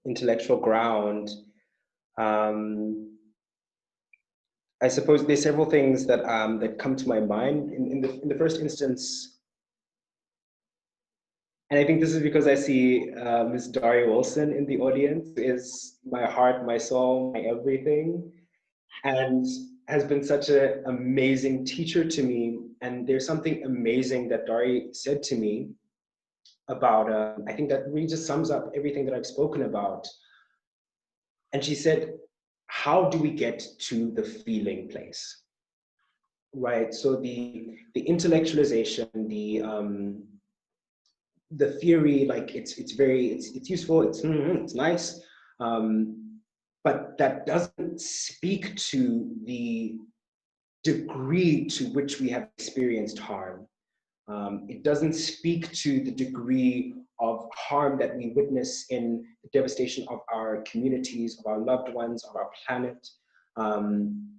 intellectual ground. I suppose there's several things that that come to my mind. In the first instance, and I think this is because I see Ms. Daria Wilson in the audience, who is my heart, my soul, my everything, and has been such an amazing teacher to me. And there's something amazing that Dari said to me about, I think that really just sums up everything that I've spoken about. And she said, how do we get to the feeling place? Right, so the intellectualization, the theory, like it's useful, it's nice, but that doesn't speak to the degree to which we have experienced harm. It doesn't speak to the degree of harm that we witness in the devastation of our communities, of our loved ones, of our planet. And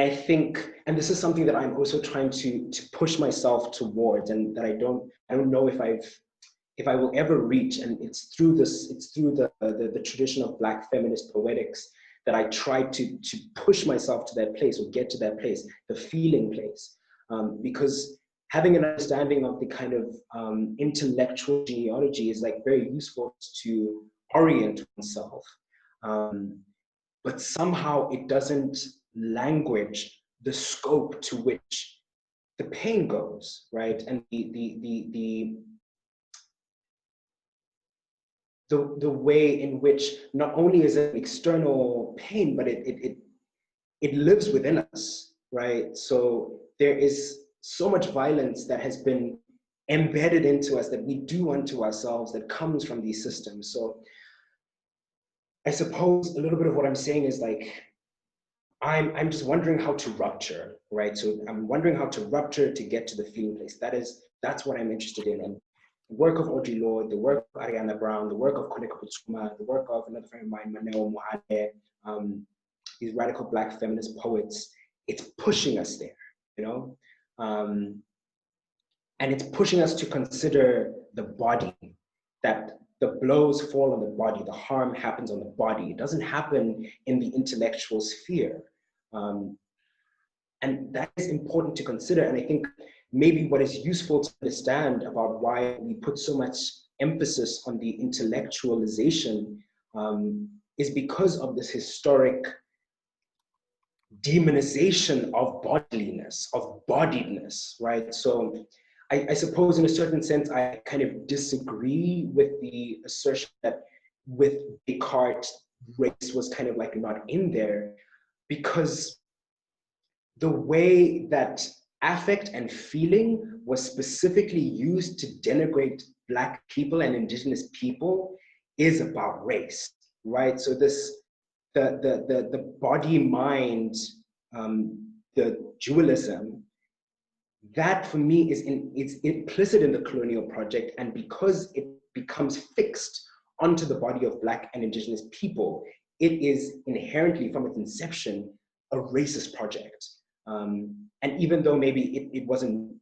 I think, and this is something that I'm also trying to push myself towards, and that I don't know if I will ever reach. And it's through the tradition of Black feminist poetics that I try to push myself to that place, or get to that place, the feeling place, because having an understanding of the kind of intellectual genealogy is like very useful to orient oneself, but somehow it doesn't language the scope to which the pain goes, right? And the way in which not only is it external pain, but it lives within us, right? So there is so much violence that has been embedded into us that we do unto ourselves that comes from these systems. So I suppose a little bit of what I'm saying is like, I'm just wondering how to rupture, right? So I'm wondering how to rupture to get to the feeling place. That's what I'm interested in. And the work of Audre Lorde, the work of Ariana Brown, the work of Koleka Putsuma, the work of another friend of mine, Maneo Mohale, these radical Black feminist poets, it's pushing us there, you know? And it's pushing us to consider the body, that the blows fall on the body, the harm happens on the body. It doesn't happen in the intellectual sphere. And that is important to consider. And I think maybe what is useful to understand about why we put so much emphasis on the intellectualization is because of this historic demonization of bodiliness, of bodiedness, right? So I suppose in a certain sense, I kind of disagree with the assertion that with Descartes, race was kind of like not in there, because the way that affect and feeling was specifically used to denigrate Black people and Indigenous people is about race, right? So the body mind, the dualism, that for me it's implicit in the colonial project, and because it becomes fixed onto the body of Black and Indigenous people, it is inherently from its inception a racist project. And even though maybe it wasn't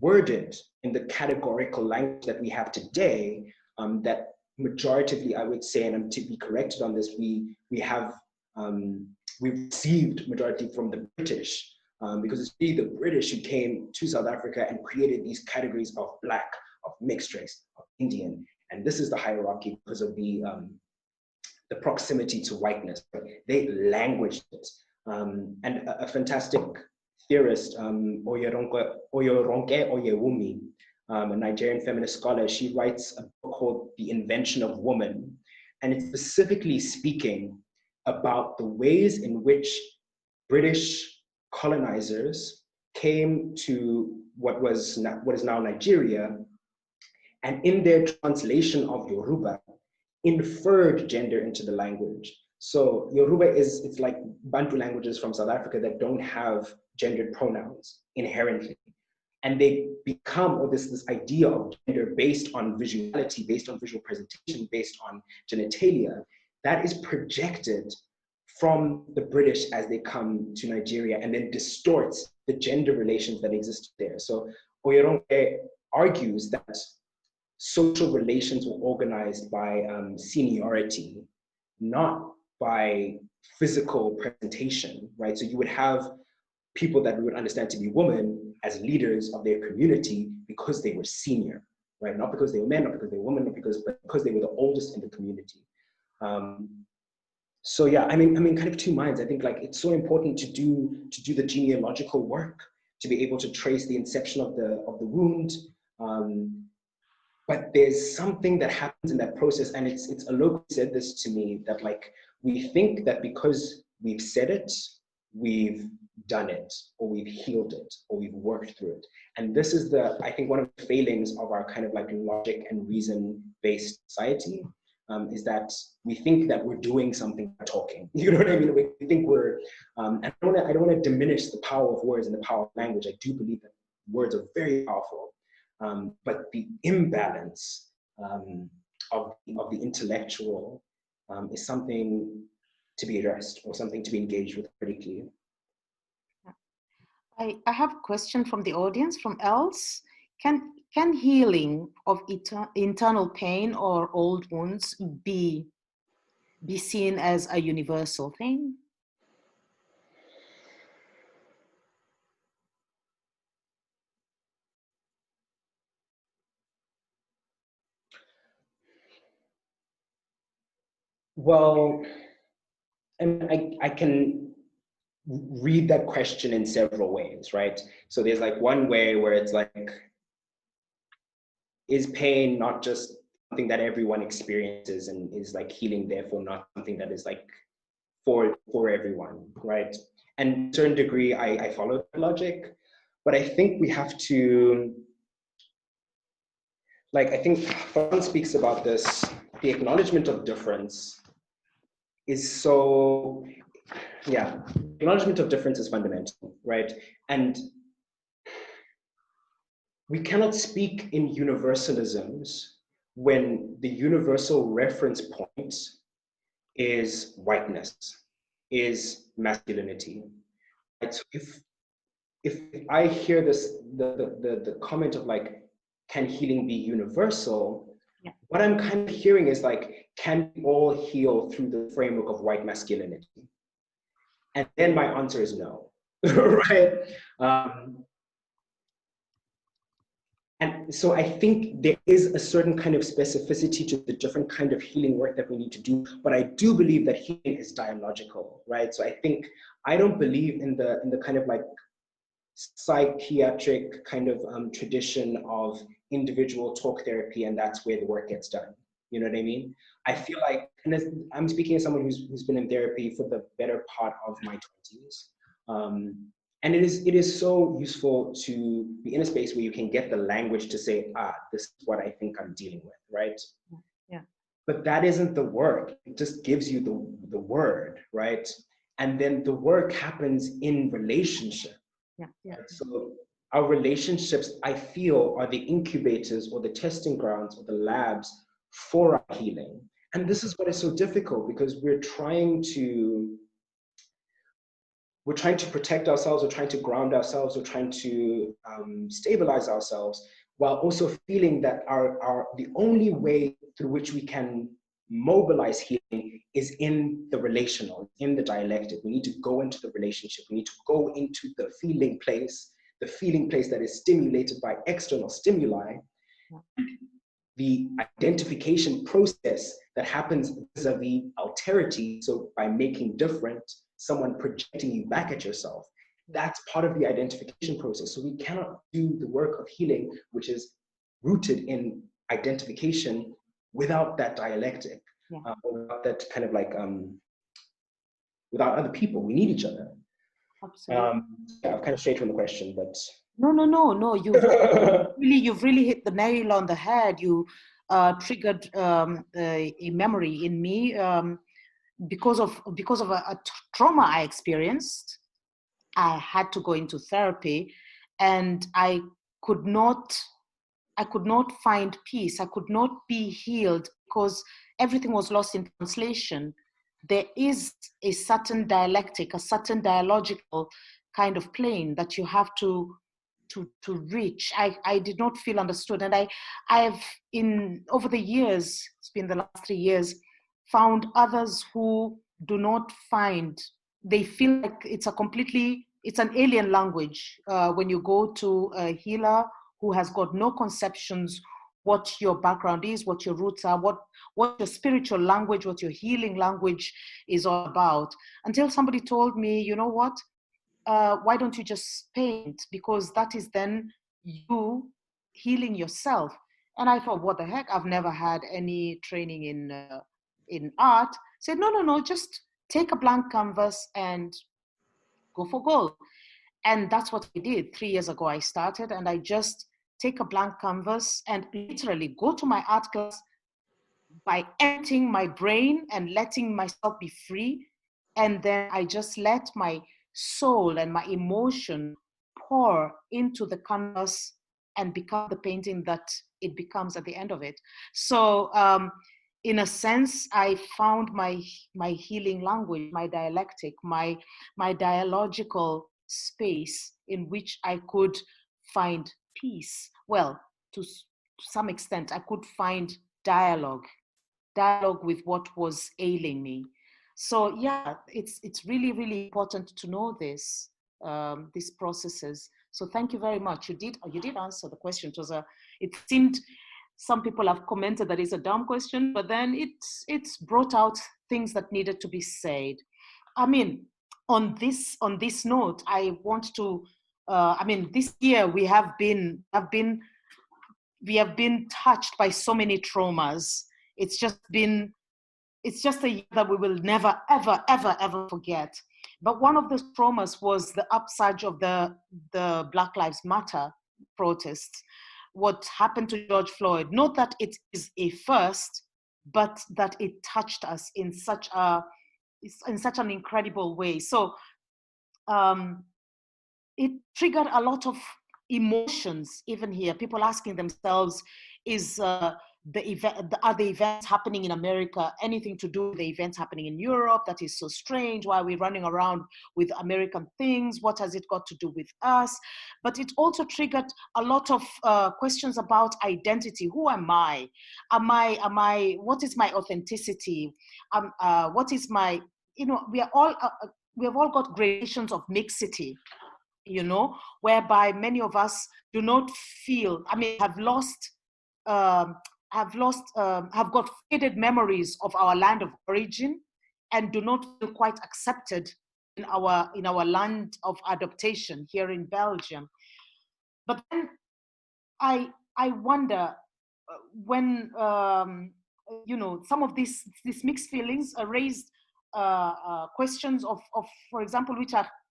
worded in the categorical language that we have today, that majoritively I would say, and I'm to be corrected on this, we've received majority from the British, because it's really the British who came to South Africa and created these categories of Black, of mixed race, of Indian, and this is the hierarchy because of the proximity to whiteness. They languaged it. And a fantastic theorist, Oyeronke Oyewumi, a Nigerian feminist scholar, she writes a book called The Invention of Woman, and it's specifically speaking about the ways in which British colonizers came to what is now Nigeria, and in their translation of Yoruba, inferred gender into the language. So Yoruba it's like Bantu languages from South Africa that don't have gendered pronouns inherently. And they become, or this idea of gender based on visuality, based on visual presentation, based on genitalia, that is projected from the British as they come to Nigeria and then distorts the gender relations that exist there. So Oyeronke argues that social relations were organized by seniority, not by physical presentation, right? So you would have people that we would understand to be women as leaders of their community because they were senior, right? Not because they were men, not because they were women, but because they were the oldest in the community. So yeah, I mean, kind of two minds. I think like it's so important to do the genealogical work, to be able to trace the inception of the wound. But there's something that happens in that process, and it's Alok said this to me, that like we think that because we've said it, we've done it, or we've healed it, or we've worked through it. And this is I think one of the failings of our kind of like logic and reason-based society, is that we think that we're doing something by talking. You know what I mean? We think we're, and I don't want to diminish the power of words and the power of language. I do believe that words are very powerful. But the imbalance of the intellectual is something to be addressed, or something to be engaged with critically. I have a question from the audience, from Els. Can healing of internal pain or old wounds be seen as a universal thing? Well, and I can read that question in several ways, right? So there's like one way where it's like, is pain not just something that everyone experiences, and is like healing therefore not something that is like for everyone, right? And to a certain degree, I follow that logic. But I think we have to, like, I think Fanon speaks about this, the acknowledgement of difference is so, yeah, acknowledgement of difference is fundamental, right? And we cannot speak in universalisms when the universal reference point is whiteness, is masculinity. Right? So if I hear this, the comment of like, can healing be universal? Yeah. What I'm kind of hearing is like, can we all heal through the framework of white masculinity? And then my answer is no, right? And so I think there is a certain kind of specificity to the different kind of healing work that we need to do, but I do believe that healing is dialogical, right? So I think I don't believe in the kind of like psychiatric kind of tradition of individual talk therapy, and that's where the work gets done. You know what I mean? I feel like, and I'm speaking as someone who's been in therapy for the better part of my 20s. And it is so useful to be in a space where you can get the language to say, this is what I think I'm dealing with, right? Yeah. But that isn't the work. It just gives you the word, right? And then the work happens in relationship. Yeah. Yeah. So our relationships, I feel, are the incubators or the testing grounds or the labs for our healing. And this is what is so difficult, because we're trying to protect ourselves, we're trying to ground ourselves, we're trying to stabilize ourselves, while also feeling that the only way through which we can mobilize healing is in the relational, in the dialectic. We need to go into the relationship. We need to go into the feeling place that is stimulated by external stimuli. The identification process that happens vis-a-vis alterity, so by making different, someone projecting you back at yourself, that's part of the identification process. So we cannot do the work of healing, which is rooted in identification, without that dialectic, or without that kind of like, without other people. We need each other. Absolutely. Yeah, I've kind of strayed from the question, but No. You've really hit the nail on the head. You triggered a memory in me because of a trauma I experienced. I had to go into therapy, and I could not find peace. I could not be healed because everything was lost in translation. There is a certain dialectic, a certain dialogical kind of plane that you have to reach. I did not feel understood. And I've over the years, it's been the last 3 years, found others who do not find, they feel like it's an alien language. When you go to a healer who has got no conceptions what your background is, what your roots are, what your spiritual language, what your healing language is all about. Until somebody told me, you know what, why don't you just paint? Because that is then you healing yourself. And I thought, what the heck? I've never had any training in art. I said, no, just take a blank canvas and go for gold. And that's what I did. 3 years ago, I started, and I just take a blank canvas and literally go to my art class by emptying my brain and letting myself be free. And then I just let my soul and my emotion pour into the canvas and become the painting that it becomes at the end of it. So in a sense, I found my healing language, my dialectic, my dialogical space in which I could find peace. Well, to some extent, I could find dialogue with what was ailing me. So yeah, it's really, really important to know this, these processes. So thank you very much. You did answer the question. It seemed, some people have commented that it's a dumb question, but then it's brought out things that needed to be said. I mean, on this note, I want to, this year we have been touched by so many traumas. It's just a year that we will never, ever, ever, ever forget. But one of the traumas was the upsurge of the Black Lives Matter protests. What happened to George Floyd, not that it is a first, but that it touched us in such an incredible way. So it triggered a lot of emotions, even here. People asking themselves, are the events happening in America anything to do with the events happening in Europe? That is so strange. Why are we running around with American things? What has it got to do with us? But it also triggered a lot of questions about identity. Who am I? What is my authenticity? What is my, we have all got gradations of mixity, whereby many of us do not feel, have got faded memories of our land of origin and do not feel quite accepted in our land of adaptation here in Belgium. But then I wonder when some of these mixed feelings raised questions of, for example,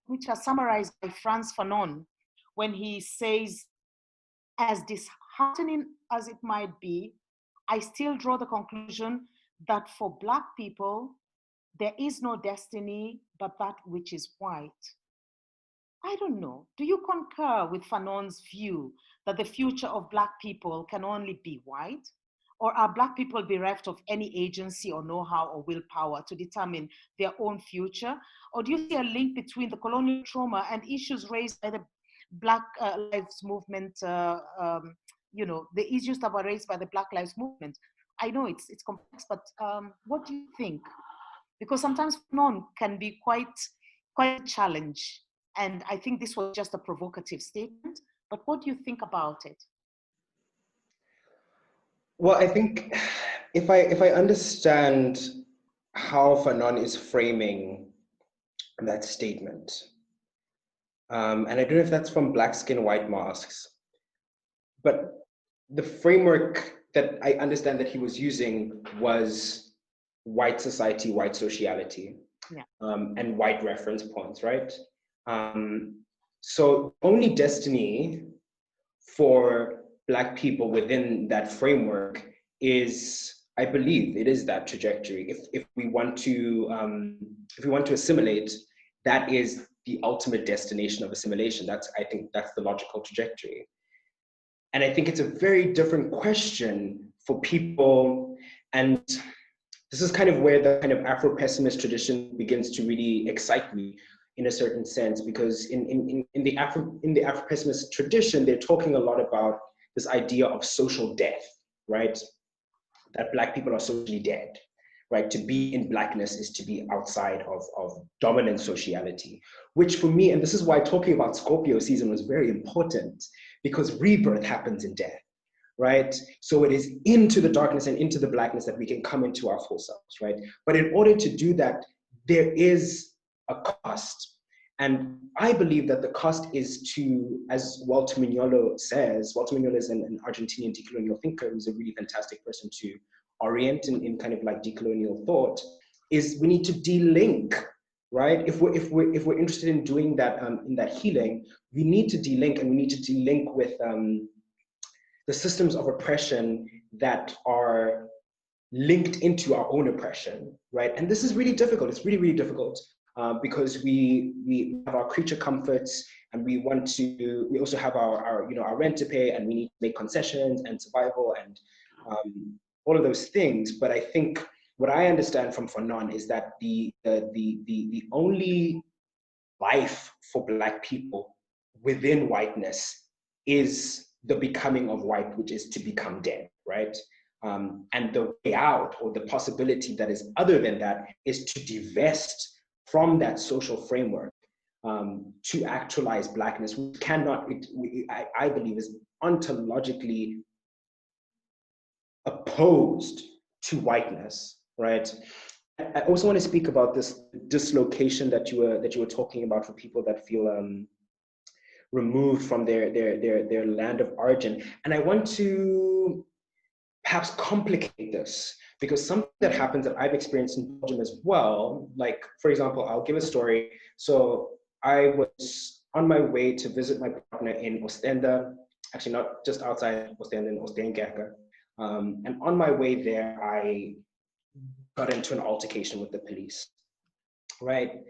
which are summarized by Frantz Fanon when he says, as disheartening as it might be, I still draw the conclusion that for Black people, there is no destiny but that which is white. I don't know. Do you concur with Fanon's view that the future of Black people can only be white? Or are Black people bereft of any agency or know-how or willpower to determine their own future? Or do you see a link between the colonial trauma and issues raised by the Black Lives Movement, the issues that were raised by the Black Lives Movement? I know it's complex, but what do you think? Because sometimes Fanon can be quite a challenge. And I think this was just a provocative statement, but what do you think about it? Well, I think if I understand how Fanon is framing that statement, and I don't know if that's from Black Skin, White Masks, but the framework that I understand that he was using was white society, white sociality, and white reference points, right? So only destiny for Black people within that framework is, I believe, it is that trajectory. If we want to assimilate, that is the ultimate destination of assimilation. I think that's the logical trajectory. And I think it's a very different question for people, and this is kind of where the kind of Afro-pessimist tradition begins to really excite me in a certain sense, because in the Afro-pessimist tradition, they're talking a lot about this idea of social death, right? That Black people are socially dead, right? To be in Blackness is to be outside of dominant sociality, which for me, and this is why talking about Scorpio season was very important, because rebirth happens in death, right? So it is into the darkness and into the Blackness that we can come into our full selves, right? But in order to do that, there is a cost. And I believe that the cost is to, as Walter Mignolo says, Walter Mignolo is an Argentinian decolonial thinker who's a really fantastic person to orient in kind of like decolonial thought, is we need to de-link, right? If we're interested in doing that, in that healing, we need to de-link, and we need to de-link with the systems of oppression that are linked into our own oppression, right? And this is really difficult. It's really, really difficult because we have our creature comforts, and we also have our rent to pay, and we need to make concessions and survival and all of those things. But I think what I understand from Fanon is that the only life for Black people within whiteness is the becoming of white, which is to become dead, right? And the way out, or the possibility that is other than that, is to divest from that social framework to actualize Blackness, which cannot, I believe, is ontologically opposed to whiteness, right? I also want to speak about this dislocation that you were talking about for people that feel removed from their land of origin. And I want to perhaps complicate this Because something that happens that I've experienced in Belgium as well, like, for example, I'll give a story. So I was on my way to visit my partner in Ostende, actually not just outside Ostende, in Osteenkerke. And on my way there, I got into an altercation with the police, right?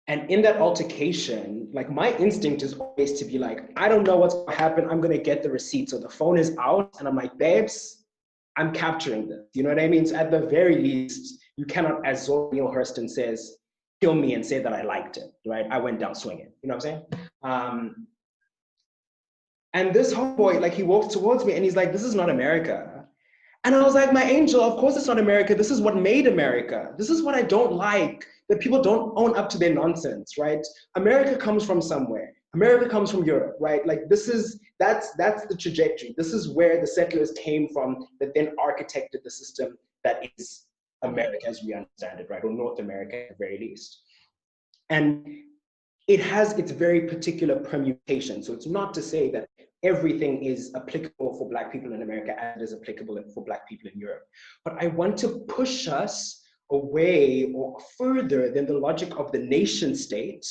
And in that altercation, like, my instinct is always to be like, I don't know what's gonna happen, I'm gonna get the receipt. So the phone is out and I'm like, babes, I'm capturing this. You know what I mean? So at the very least, you cannot, as Zora Neale Hurston says, kill me and say that I liked it, right? I went down swinging, you know what I'm saying? And this homeboy, like, he walks towards me and he's like, this is not America. And I was like, my angel, of course it's not America. This is what made America. This is what I don't like, that people don't own up to their nonsense, right? America comes from somewhere. America comes from Europe, right? Like, that's the trajectory. This is where the settlers came from that then architected the system that is America as we understand it, right? Or North America at the very least. And it has its very particular permutation. So it's not to say that everything is applicable for Black people in America as it is applicable for Black people in Europe. But I want to push us away or further than the logic of the nation state,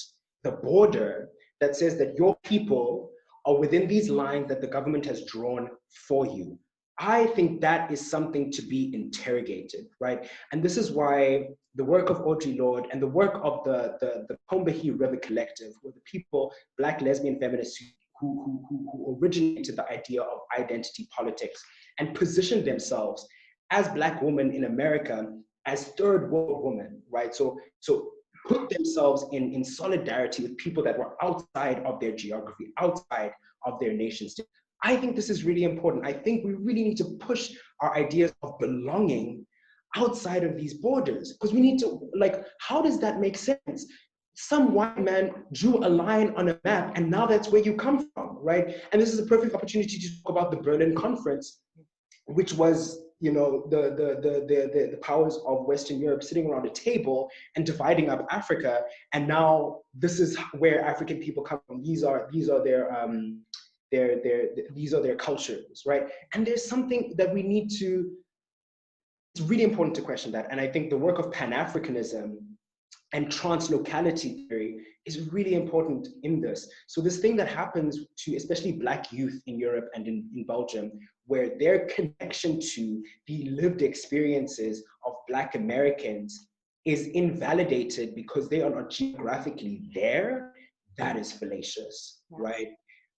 the border, that says that your people are within these lines that the government has drawn for you. I think that is something to be interrogated, right? And this is why the work of Audre Lorde and the work of the Combahee River Collective, were the people, Black lesbian feminists who originated the idea of identity politics and positioned themselves as Black women in America as third world women, right? So put themselves in solidarity with people that were outside of their geography, outside of their nation state. I think this is really important. I think we really need to push our ideas of belonging outside of these borders, because we need to, like, how does that make sense? Some white man drew a line on a map and now that's where you come from, right? And this is a perfect opportunity to talk about the Berlin Conference, which was, you know, the powers of Western Europe sitting around a table and dividing up Africa. And now this is where African people come from. These are their cultures, right? And there's something that we need to, it's really important to question that. And I think the work of Pan-Africanism and translocality theory is really important in this. So this thing that happens to especially Black youth in Europe and in Belgium, where their connection to the lived experiences of Black Americans is invalidated because they are not geographically there, that is fallacious, right?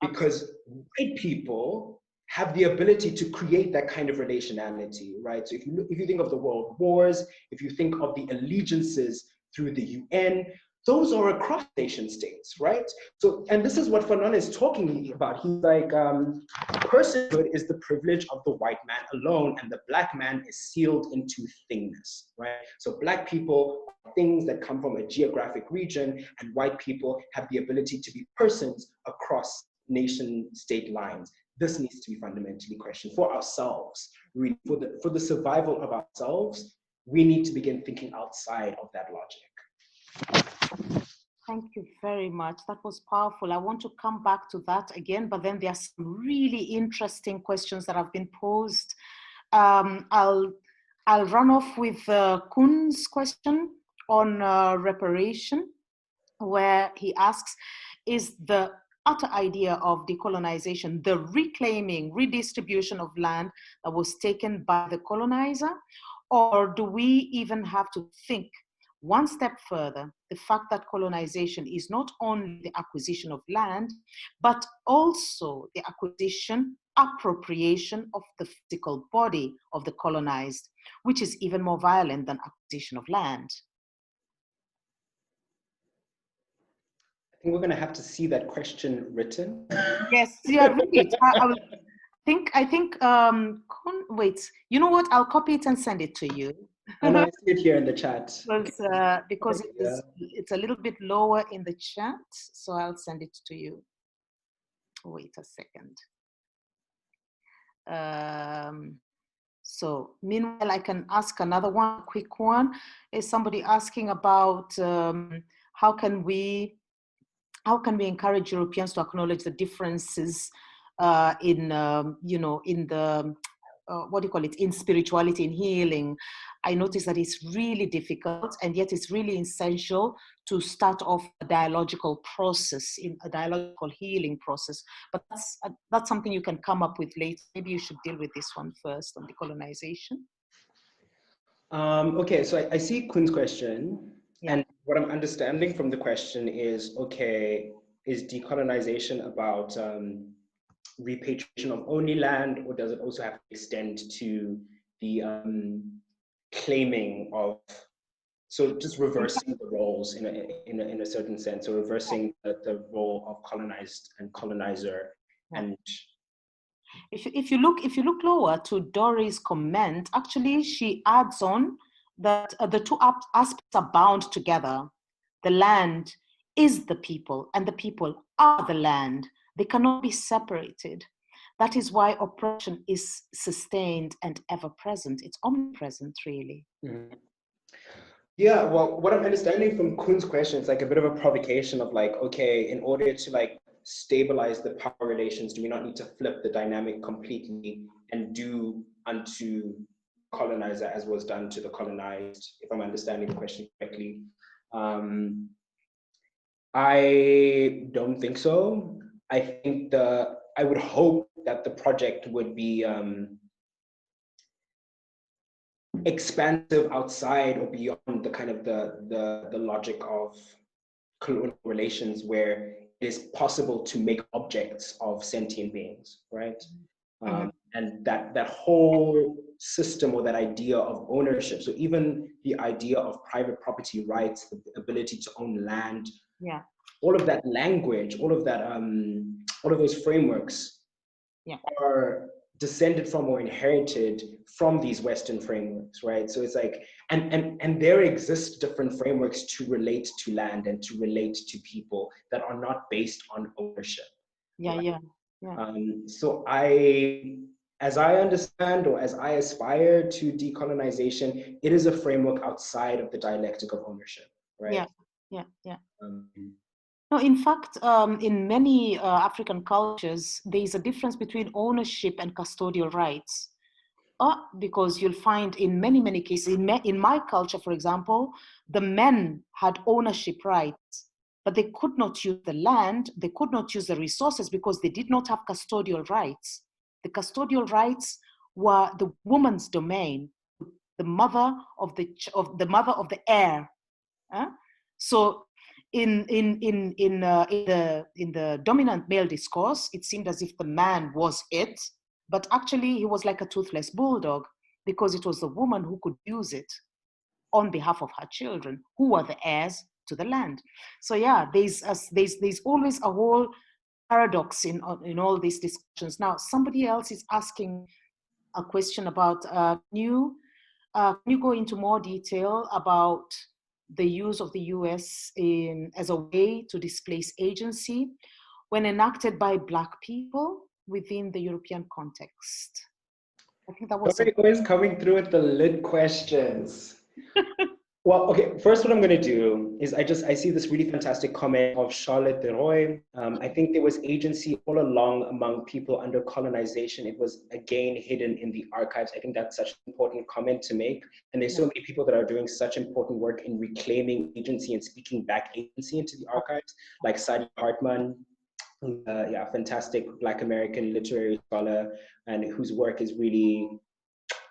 Because white people have the ability to create that kind of relationality, right? So if you think of the world wars, if you think of the allegiances through the UN, those are across nation states, right? So, and this is what Fanon is talking about. He's like, personhood is the privilege of the white man alone, and the Black man is sealed into thingness, right? So Black people are things that come from a geographic region, and white people have the ability to be persons across nation state lines. This needs to be fundamentally questioned for ourselves. For the survival of ourselves, we need to begin thinking outside of that logic. Thank you very much. That was powerful. I want to come back to that again, but then there are some really interesting questions that have been posed. I'll run off with Kun's question on reparation, where he asks, is the utter idea of decolonization the reclaiming, redistribution of land that was taken by the colonizer? Or do we even have to think one step further, the fact that colonization is not only the acquisition of land, but also the acquisition, appropriation of the physical body of the colonized, which is even more violent than acquisition of land? I think we're going to have to see that question written. Yes, yeah, read it. I think, wait, you know what? I'll copy it and send it to you. I know, I see it here in the chat. Because it's a little bit lower in the chat, so I'll send it to you. Wait a second. So meanwhile, I can ask another one, quick one. Is somebody asking about how can we encourage Europeans to acknowledge the differences in the what do you call it, in spirituality, in healing, I noticed that it's really difficult, and yet it's really essential to start off a dialogical process, in a dialogical healing process. But that's something you can come up with later. Maybe you should deal with this one first on decolonization. Okay, so I see Kun's question, Yeah. and what I'm understanding from the question is, okay, is decolonization about repatriation of only land, or does it also have to extend to the claiming of, so just reversing the roles in a certain sense, or reversing the role of colonized and colonizer? And if you look lower to Dory's comment, actually she adds on that the two aspects are bound together. The land is the people, and the people are the land. They cannot be separated. That is why oppression is sustained and ever present. It's omnipresent, really. mm-hmm. Yeah, well, what I'm understanding from Kun's question, it's like a bit of a provocation of like, okay, in order to like stabilize the power relations, do we not need to flip the dynamic completely and do unto colonizer as was done to the colonized, if I'm understanding the question correctly? I don't think so. I think I would hope that the project would be expansive outside or beyond the kind of the logic of colonial relations, where it is possible to make objects of sentient beings, right? And that whole system, or that idea of ownership, so even the idea of private property rights, the ability to own land, all of that language, all of those frameworks are descended from or inherited from these Western frameworks, right? So it's like, and there exist different frameworks to relate to land and to relate to people that are not based on ownership. So as I understand, or as I aspire to decolonization, it is a framework outside of the dialectic of ownership, right? No, in fact, in many African cultures, there is a difference between ownership and custodial rights. Because you'll find in many cases, in my culture, for example, the men had ownership rights, but they could not use the land, they could not use the resources because they did not have custodial rights. The custodial rights were the woman's domain, the mother of the heir. So in the dominant male discourse, it seemed as if the man was it, but actually he was like a toothless bulldog, because it was the woman who could use it on behalf of her children, who were the heirs to the land. So yeah, there's always a whole paradox in all these discussions. Now, somebody else is asking a question about, can you go into more detail about the use of the US as a way to displace agency when enacted by Black people within the European context? I think that was always coming through with the lit questions. Well, okay, first what I'm going to do is I see this really fantastic comment of Charlotte de Roy. I think there was agency all along among people under colonization. It was again hidden in the archives. I think that's such an important comment to make. And there's so many people that are doing such important work in reclaiming agency and speaking back agency into the archives, like Sadi Hartman, fantastic Black American literary scholar, and whose work is really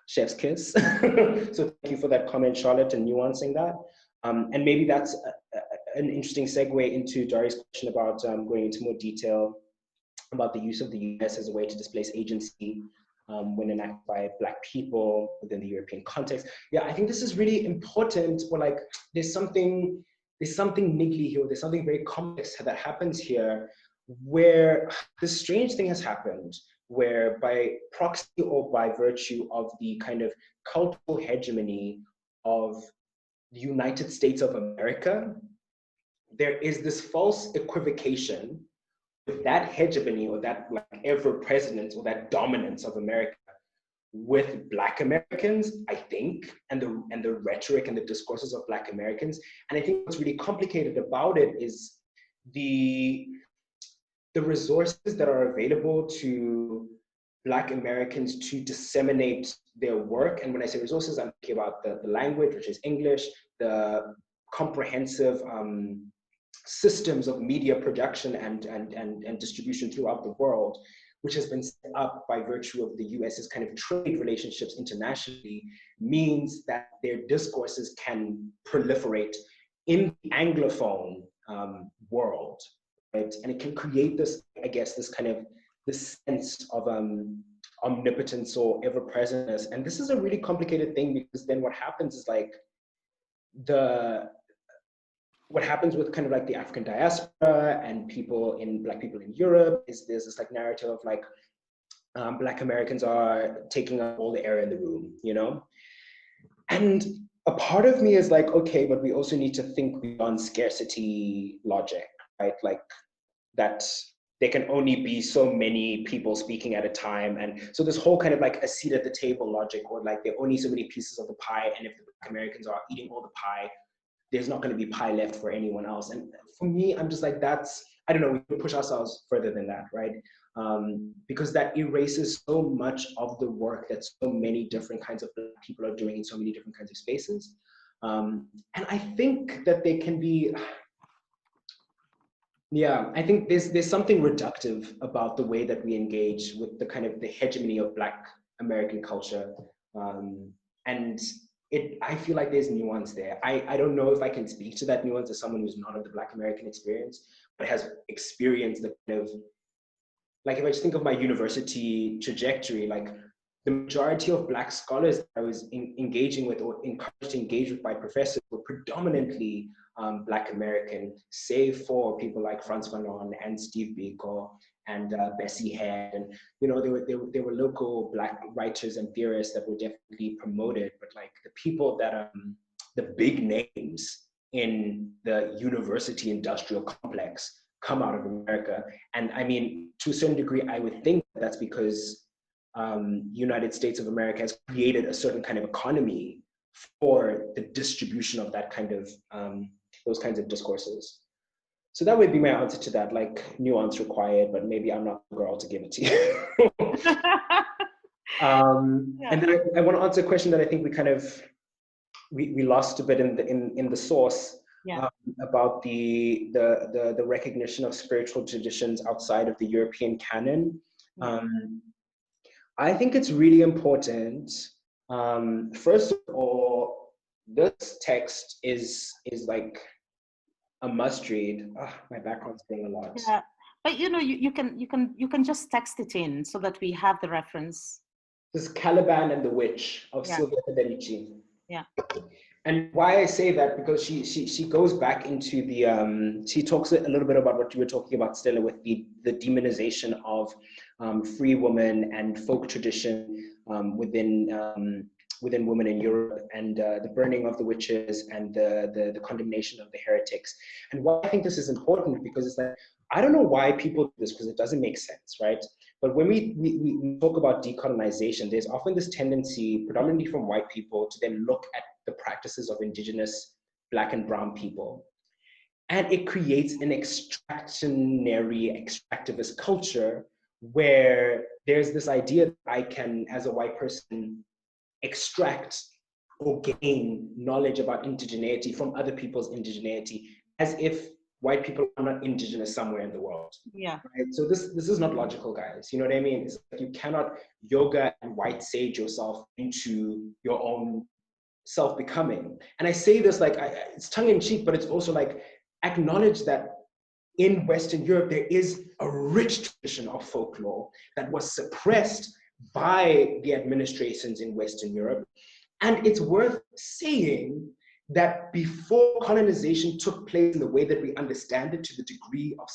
chef's kiss. So thank you for that comment, Charlotte, and nuancing that. And maybe that's an interesting segue into Dari's question about going into more detail about the use of the US as a way to displace agency when enacted by Black people within the European context. Yeah, I think this is really important. Or like, there's something niggly here. There's something very complex that happens here, where this strange thing has happened, where by proxy or by virtue of the kind of cultural hegemony of the United States of America, there is this false equivocation with that hegemony, or that like ever-presence, or that dominance of America with Black Americans, I think, and the rhetoric and the discourses of Black Americans. And I think what's really complicated about it is the resources that are available to Black Americans to disseminate their work. And when I say resources, I'm thinking about the language, which is English, the comprehensive systems of media production and distribution throughout the world, which has been set up by virtue of the US's kind of trade relationships internationally, means that their discourses can proliferate in the Anglophone world, right? And it can create this, I guess, this kind of this sense of omnipotence or ever-presentness. And this is a really complicated thing, because then what happens is like what happens with kind of like the African diaspora and Black people in Europe is there's this like narrative of like Black Americans are taking up all the air in the room, you know? And a part of me is like, okay, but we also need to think beyond scarcity logic, right? Like that there can only be so many people speaking at a time. And so this whole kind of like a seat at the table logic, or like there are only so many pieces of the pie, and if the Black Americans are eating all the pie, there's not going to be pie left for anyone else. And for me, I'm just like, I don't know, we can push ourselves further than that, right? Because that erases so much of the work that so many different kinds of people are doing in so many different kinds of spaces. And I think that they can be, yeah, I think there's something reductive about the way that we engage with the kind of the hegemony of Black American culture. And I feel like there's nuance there. I don't know if I can speak to that nuance as someone who's not of the Black American experience, but has experienced the kind of, like if I just think of my university trajectory, like the majority of Black scholars that I was engaging with or encouraged to engage with by professors were predominantly Black American, save for people like Frantz Fanon and Steve Biko and Bessie Head. And, you know, there were local Black writers and theorists that were definitely promoted, but like the people that, the big names in the university industrial complex come out of America. And I mean, to a certain degree, I would think that's because United States of America has created a certain kind of economy for the distribution of that kind of, those kinds of discourses. So that would be my answer to that, like nuance required, but maybe I'm not the girl to give it to you. And then I want to answer a question that I think we kind of, we lost a bit in the source, about the recognition of spiritual traditions outside of the European canon. I think it's really important. First of all, this text is like a must read. My background's being a lot. Yeah, but you know, you can just text it in so that we have the reference. This is Caliban and the Witch of Silvia Federici. Yeah. And why I say that, because she goes back into the, she talks a little bit about what you were talking about, Stella, with the demonization of free women and folk tradition within women in Europe, and the burning of the witches and the condemnation of the heretics. And why I think this is important, because it's like, I don't know why people do this, because it doesn't make sense, right? But when we talk about decolonization, there's often this tendency, predominantly from white people, to then look at the practices of indigenous Black and brown people. And it creates an extractivist culture where there's this idea that I can, as a white person, extract or gain knowledge about indigeneity from other people's indigeneity, as if white people are not indigenous somewhere in the world. Yeah. Right? So this is not logical, guys. You know what I mean? It's like you cannot yoga and white sage yourself into your own self-becoming. And I say this like, it's tongue-in-cheek, but it's also like, acknowledge that in Western Europe, there is a rich tradition of folklore that was suppressed by the administrations in Western Europe. And it's worth saying that before colonization took place in the way that we understand it, to the degree of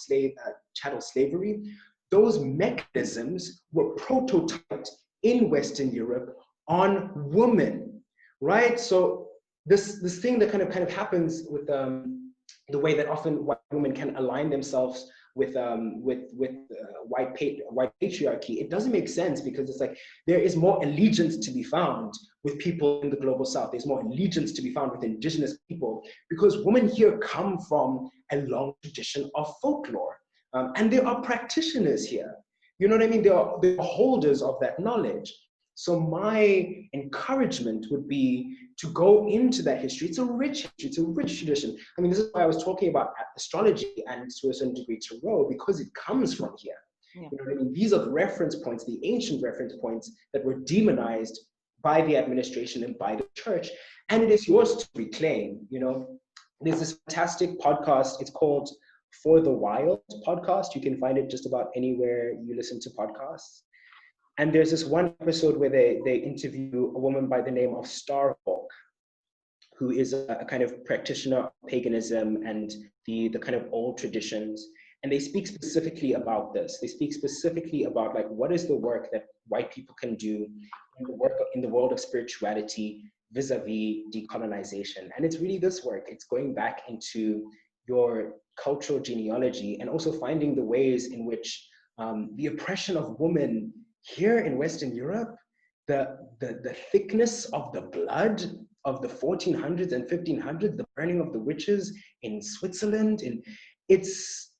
chattel slavery, those mechanisms were prototyped in Western Europe on women, right? So this thing that kind of happens with the way that often white women can align themselves with white patriarchy, it doesn't make sense, because it's like there is more allegiance to be found with people in the global south. There's more allegiance to be found with indigenous people, because women here come from a long tradition of folklore, and there are practitioners here. You know what I mean? They're holders of that knowledge. So my encouragement would be to go into that history. It's a rich history, it's a rich tradition. I mean, this is why I was talking about astrology and to a certain degree tarot, because it comes from here. Yeah. You know what I mean? These are the reference points, the ancient reference points that were demonized by the administration and by the church. And it is yours to reclaim, you know. There's this fantastic podcast, it's called For the Wild podcast. You can find it just about anywhere you listen to podcasts. And there's this one episode where they interview a woman by the name of Starhawk, who is a kind of practitioner of paganism and the kind of old traditions. And they speak specifically about this. They speak specifically about like, what is the work that white people can do in the world of spirituality vis-a-vis decolonization. And it's really this work. It's going back into your cultural genealogy and also finding the ways in which the oppression of women here in Western Europe, the thickness of the blood of the 1400s and 1500s, the burning of the witches in Switzerland, it's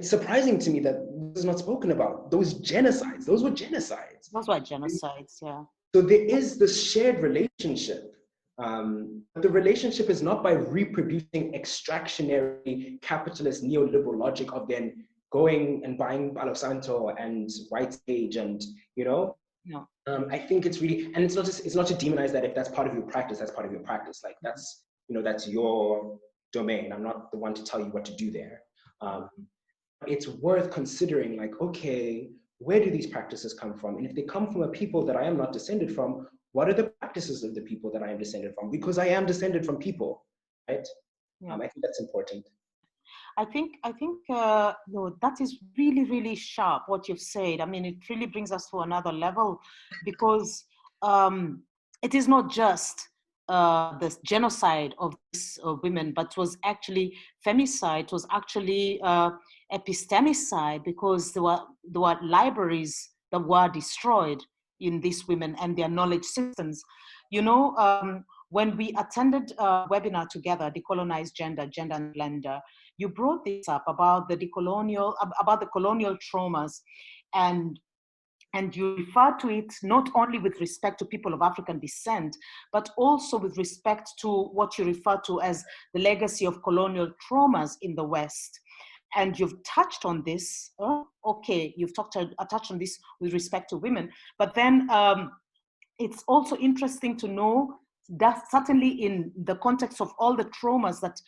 surprising to me that this is not spoken about. Those genocides, those were genocides. Those were genocides, yeah. So there is this shared relationship. The relationship is not by reproducing extractionary capitalist neoliberal logic of then going and buying Palo Santo and White Sage and, you know? No. I think it's really, and it's not to demonize that. If that's part of your practice, that's part of your practice. Like that's, you know, that's your domain. I'm not the one to tell you what to do there. It's worth considering, like, okay, where do these practices come from? And if they come from a people that I am not descended from, what are the practices of the people that I am descended from? Because I am descended from people, right? Yeah. I think that's important. I think no, that is really, really sharp what you've said. I mean, it really brings us to another level because it is not just the genocide of these women, but was actually femicide. It was actually epistemicide because there were libraries that were destroyed in these women and their knowledge systems. You know, when we attended a webinar together, Decolonize Gender, Gender and Gender, you brought this up about the colonial traumas, and you refer to it not only with respect to people of African descent, but also with respect to what you refer to as the legacy of colonial traumas in the West. And you've touched on this. Okay, you've touched on this with respect to women, but then it's also interesting to know that certainly in the context of all the traumas that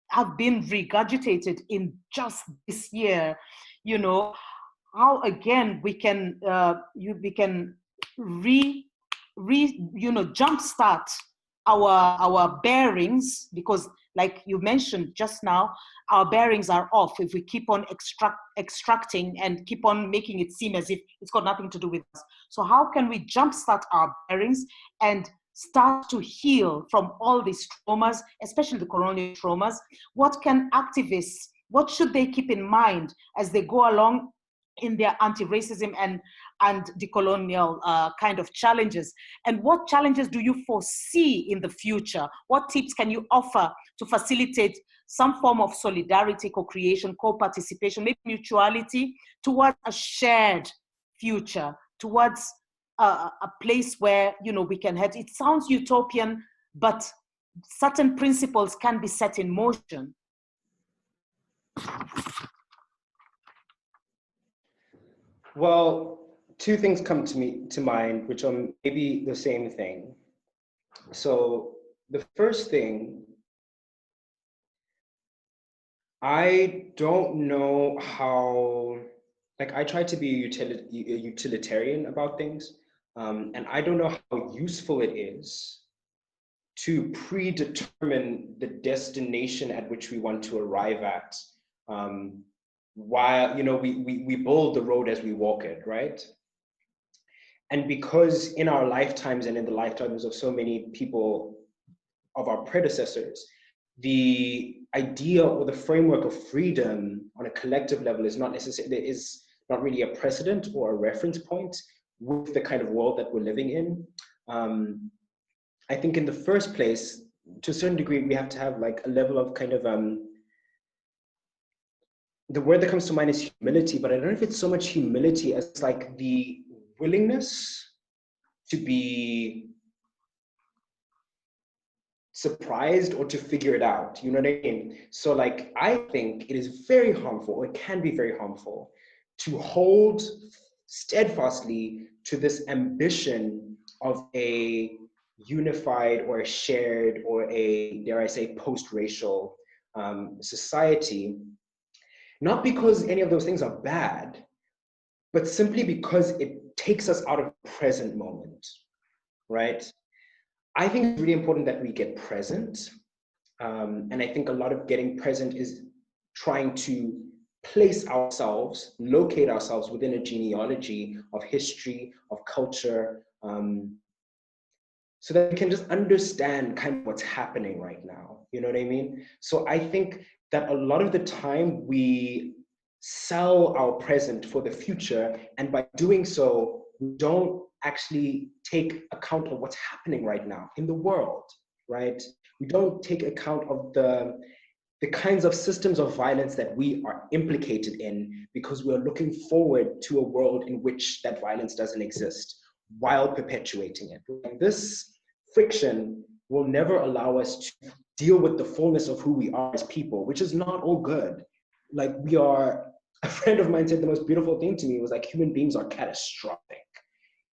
have been regurgitated in just this year, you know, how again we can jumpstart our bearings, because like you mentioned just now, our bearings are off if we keep on extracting and keep on making it seem as if it's got nothing to do with us. So how can we jumpstart our bearings and start to heal from all these traumas, especially the colonial traumas? What should they keep in mind as they go along in their anti-racism and decolonial kind of challenges? And what challenges do you foresee in the future? What tips can you offer to facilitate some form of solidarity, co-creation, co-participation, maybe mutuality towards a shared future, towards a place where, you know, we can head? It sounds utopian, but certain principles can be set in motion. Well, two things come to mind, which are maybe the same thing. So the first thing, I don't know how, like, I try to be a utilitarian about things, and I don't know how useful it is to predetermine the destination at which we want to arrive at, while, you know, we build the road as we walk it, right? And because in our lifetimes and in the lifetimes of so many people of our predecessors, the idea or the framework of freedom on a collective level is not really a precedent or a reference point with the kind of world that we're living in. I think in the first place, to a certain degree, we have to have like a level of kind of the word that comes to mind is humility, but I don't know if it's so much humility as like the willingness to be surprised or to figure it out. You know what I mean? So like, I think it is very harmful, or it can be very harmful, to hold steadfastly to this ambition of a unified or a shared or a, dare I say, post-racial society, not because any of those things are bad, but simply because it takes us out of the present moment, right? I think it's really important that we get present. And I think a lot of getting present is trying to place ourselves, locate ourselves within a genealogy of history, of culture, so that we can just understand kind of what's happening right now. You know what I mean? So I think that a lot of the time we sell our present for the future, and by doing so, we don't actually take account of what's happening right now in the world, right? We don't take account of the kinds of systems of violence that we are implicated in, because we're looking forward to a world in which that violence doesn't exist while perpetuating it. And this friction will never allow us to deal with the fullness of who we are as people, which is not all good. Like, we are, a friend of mine said the most beautiful thing to me was like, human beings are catastrophic.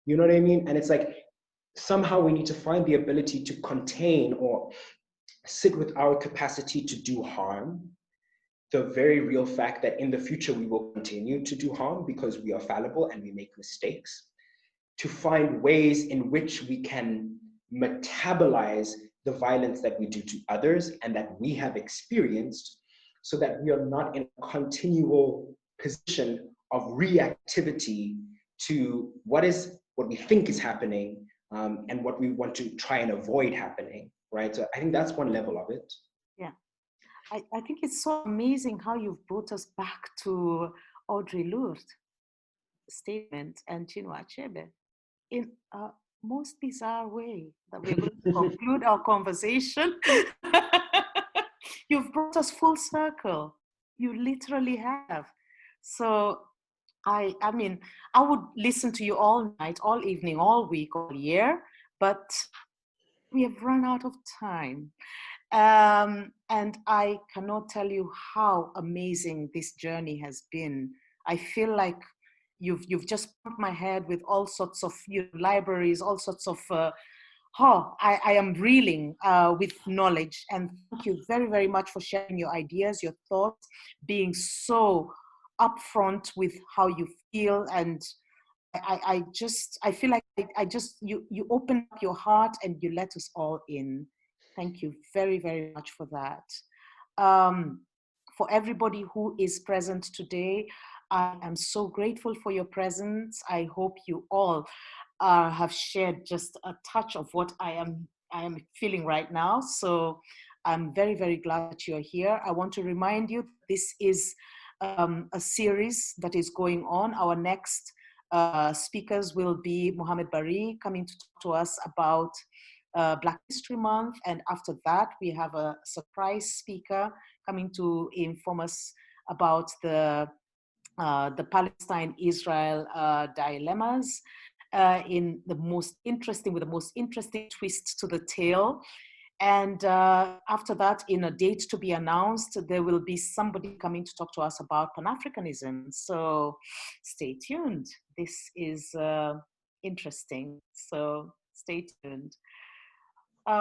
You know what I mean? And it's like, somehow we need to find the ability to contain or sit with our capacity to do harm, the very real fact that in the future we will continue to do harm because we are fallible and we make mistakes, to find ways in which we can metabolize the violence that we do to others and that we have experienced, so that we are not in a continual position of reactivity to what we think is happening, and what we want to try and avoid happening, right? So I think that's one level of it. Yeah, I think it's so amazing how you've brought us back to Audre Lorde's statement and Chinua Achebe in a most bizarre way that we're going to conclude our conversation. You've brought us full circle. You literally have. So I mean, I would listen to you all night, all evening, all week, all year, but we have run out of time. And I cannot tell you how amazing this journey has been. I feel like you've just pumped my head with all sorts of libraries, all sorts of, I am reeling with knowledge. And thank you very, very much for sharing your ideas, your thoughts, being so upfront with how you feel. And I feel like you open up your heart and you let us all in. Thank you very, very much for that. For everybody who is present today, I am so grateful for your presence. I hope you all have shared just a touch of what I am feeling right now. So I'm very, very glad that you're here. I want to remind you, this is a series that is going on. Our next speakers will be Mohammed Bari, coming to talk to us about Black History Month, and after that we have a surprise speaker coming to inform us about the Palestine-Israel dilemmas with the most interesting twist to the tale. And after that, in a date to be announced, there will be somebody coming to talk to us about Pan-Africanism. So stay tuned. This is interesting. So stay tuned.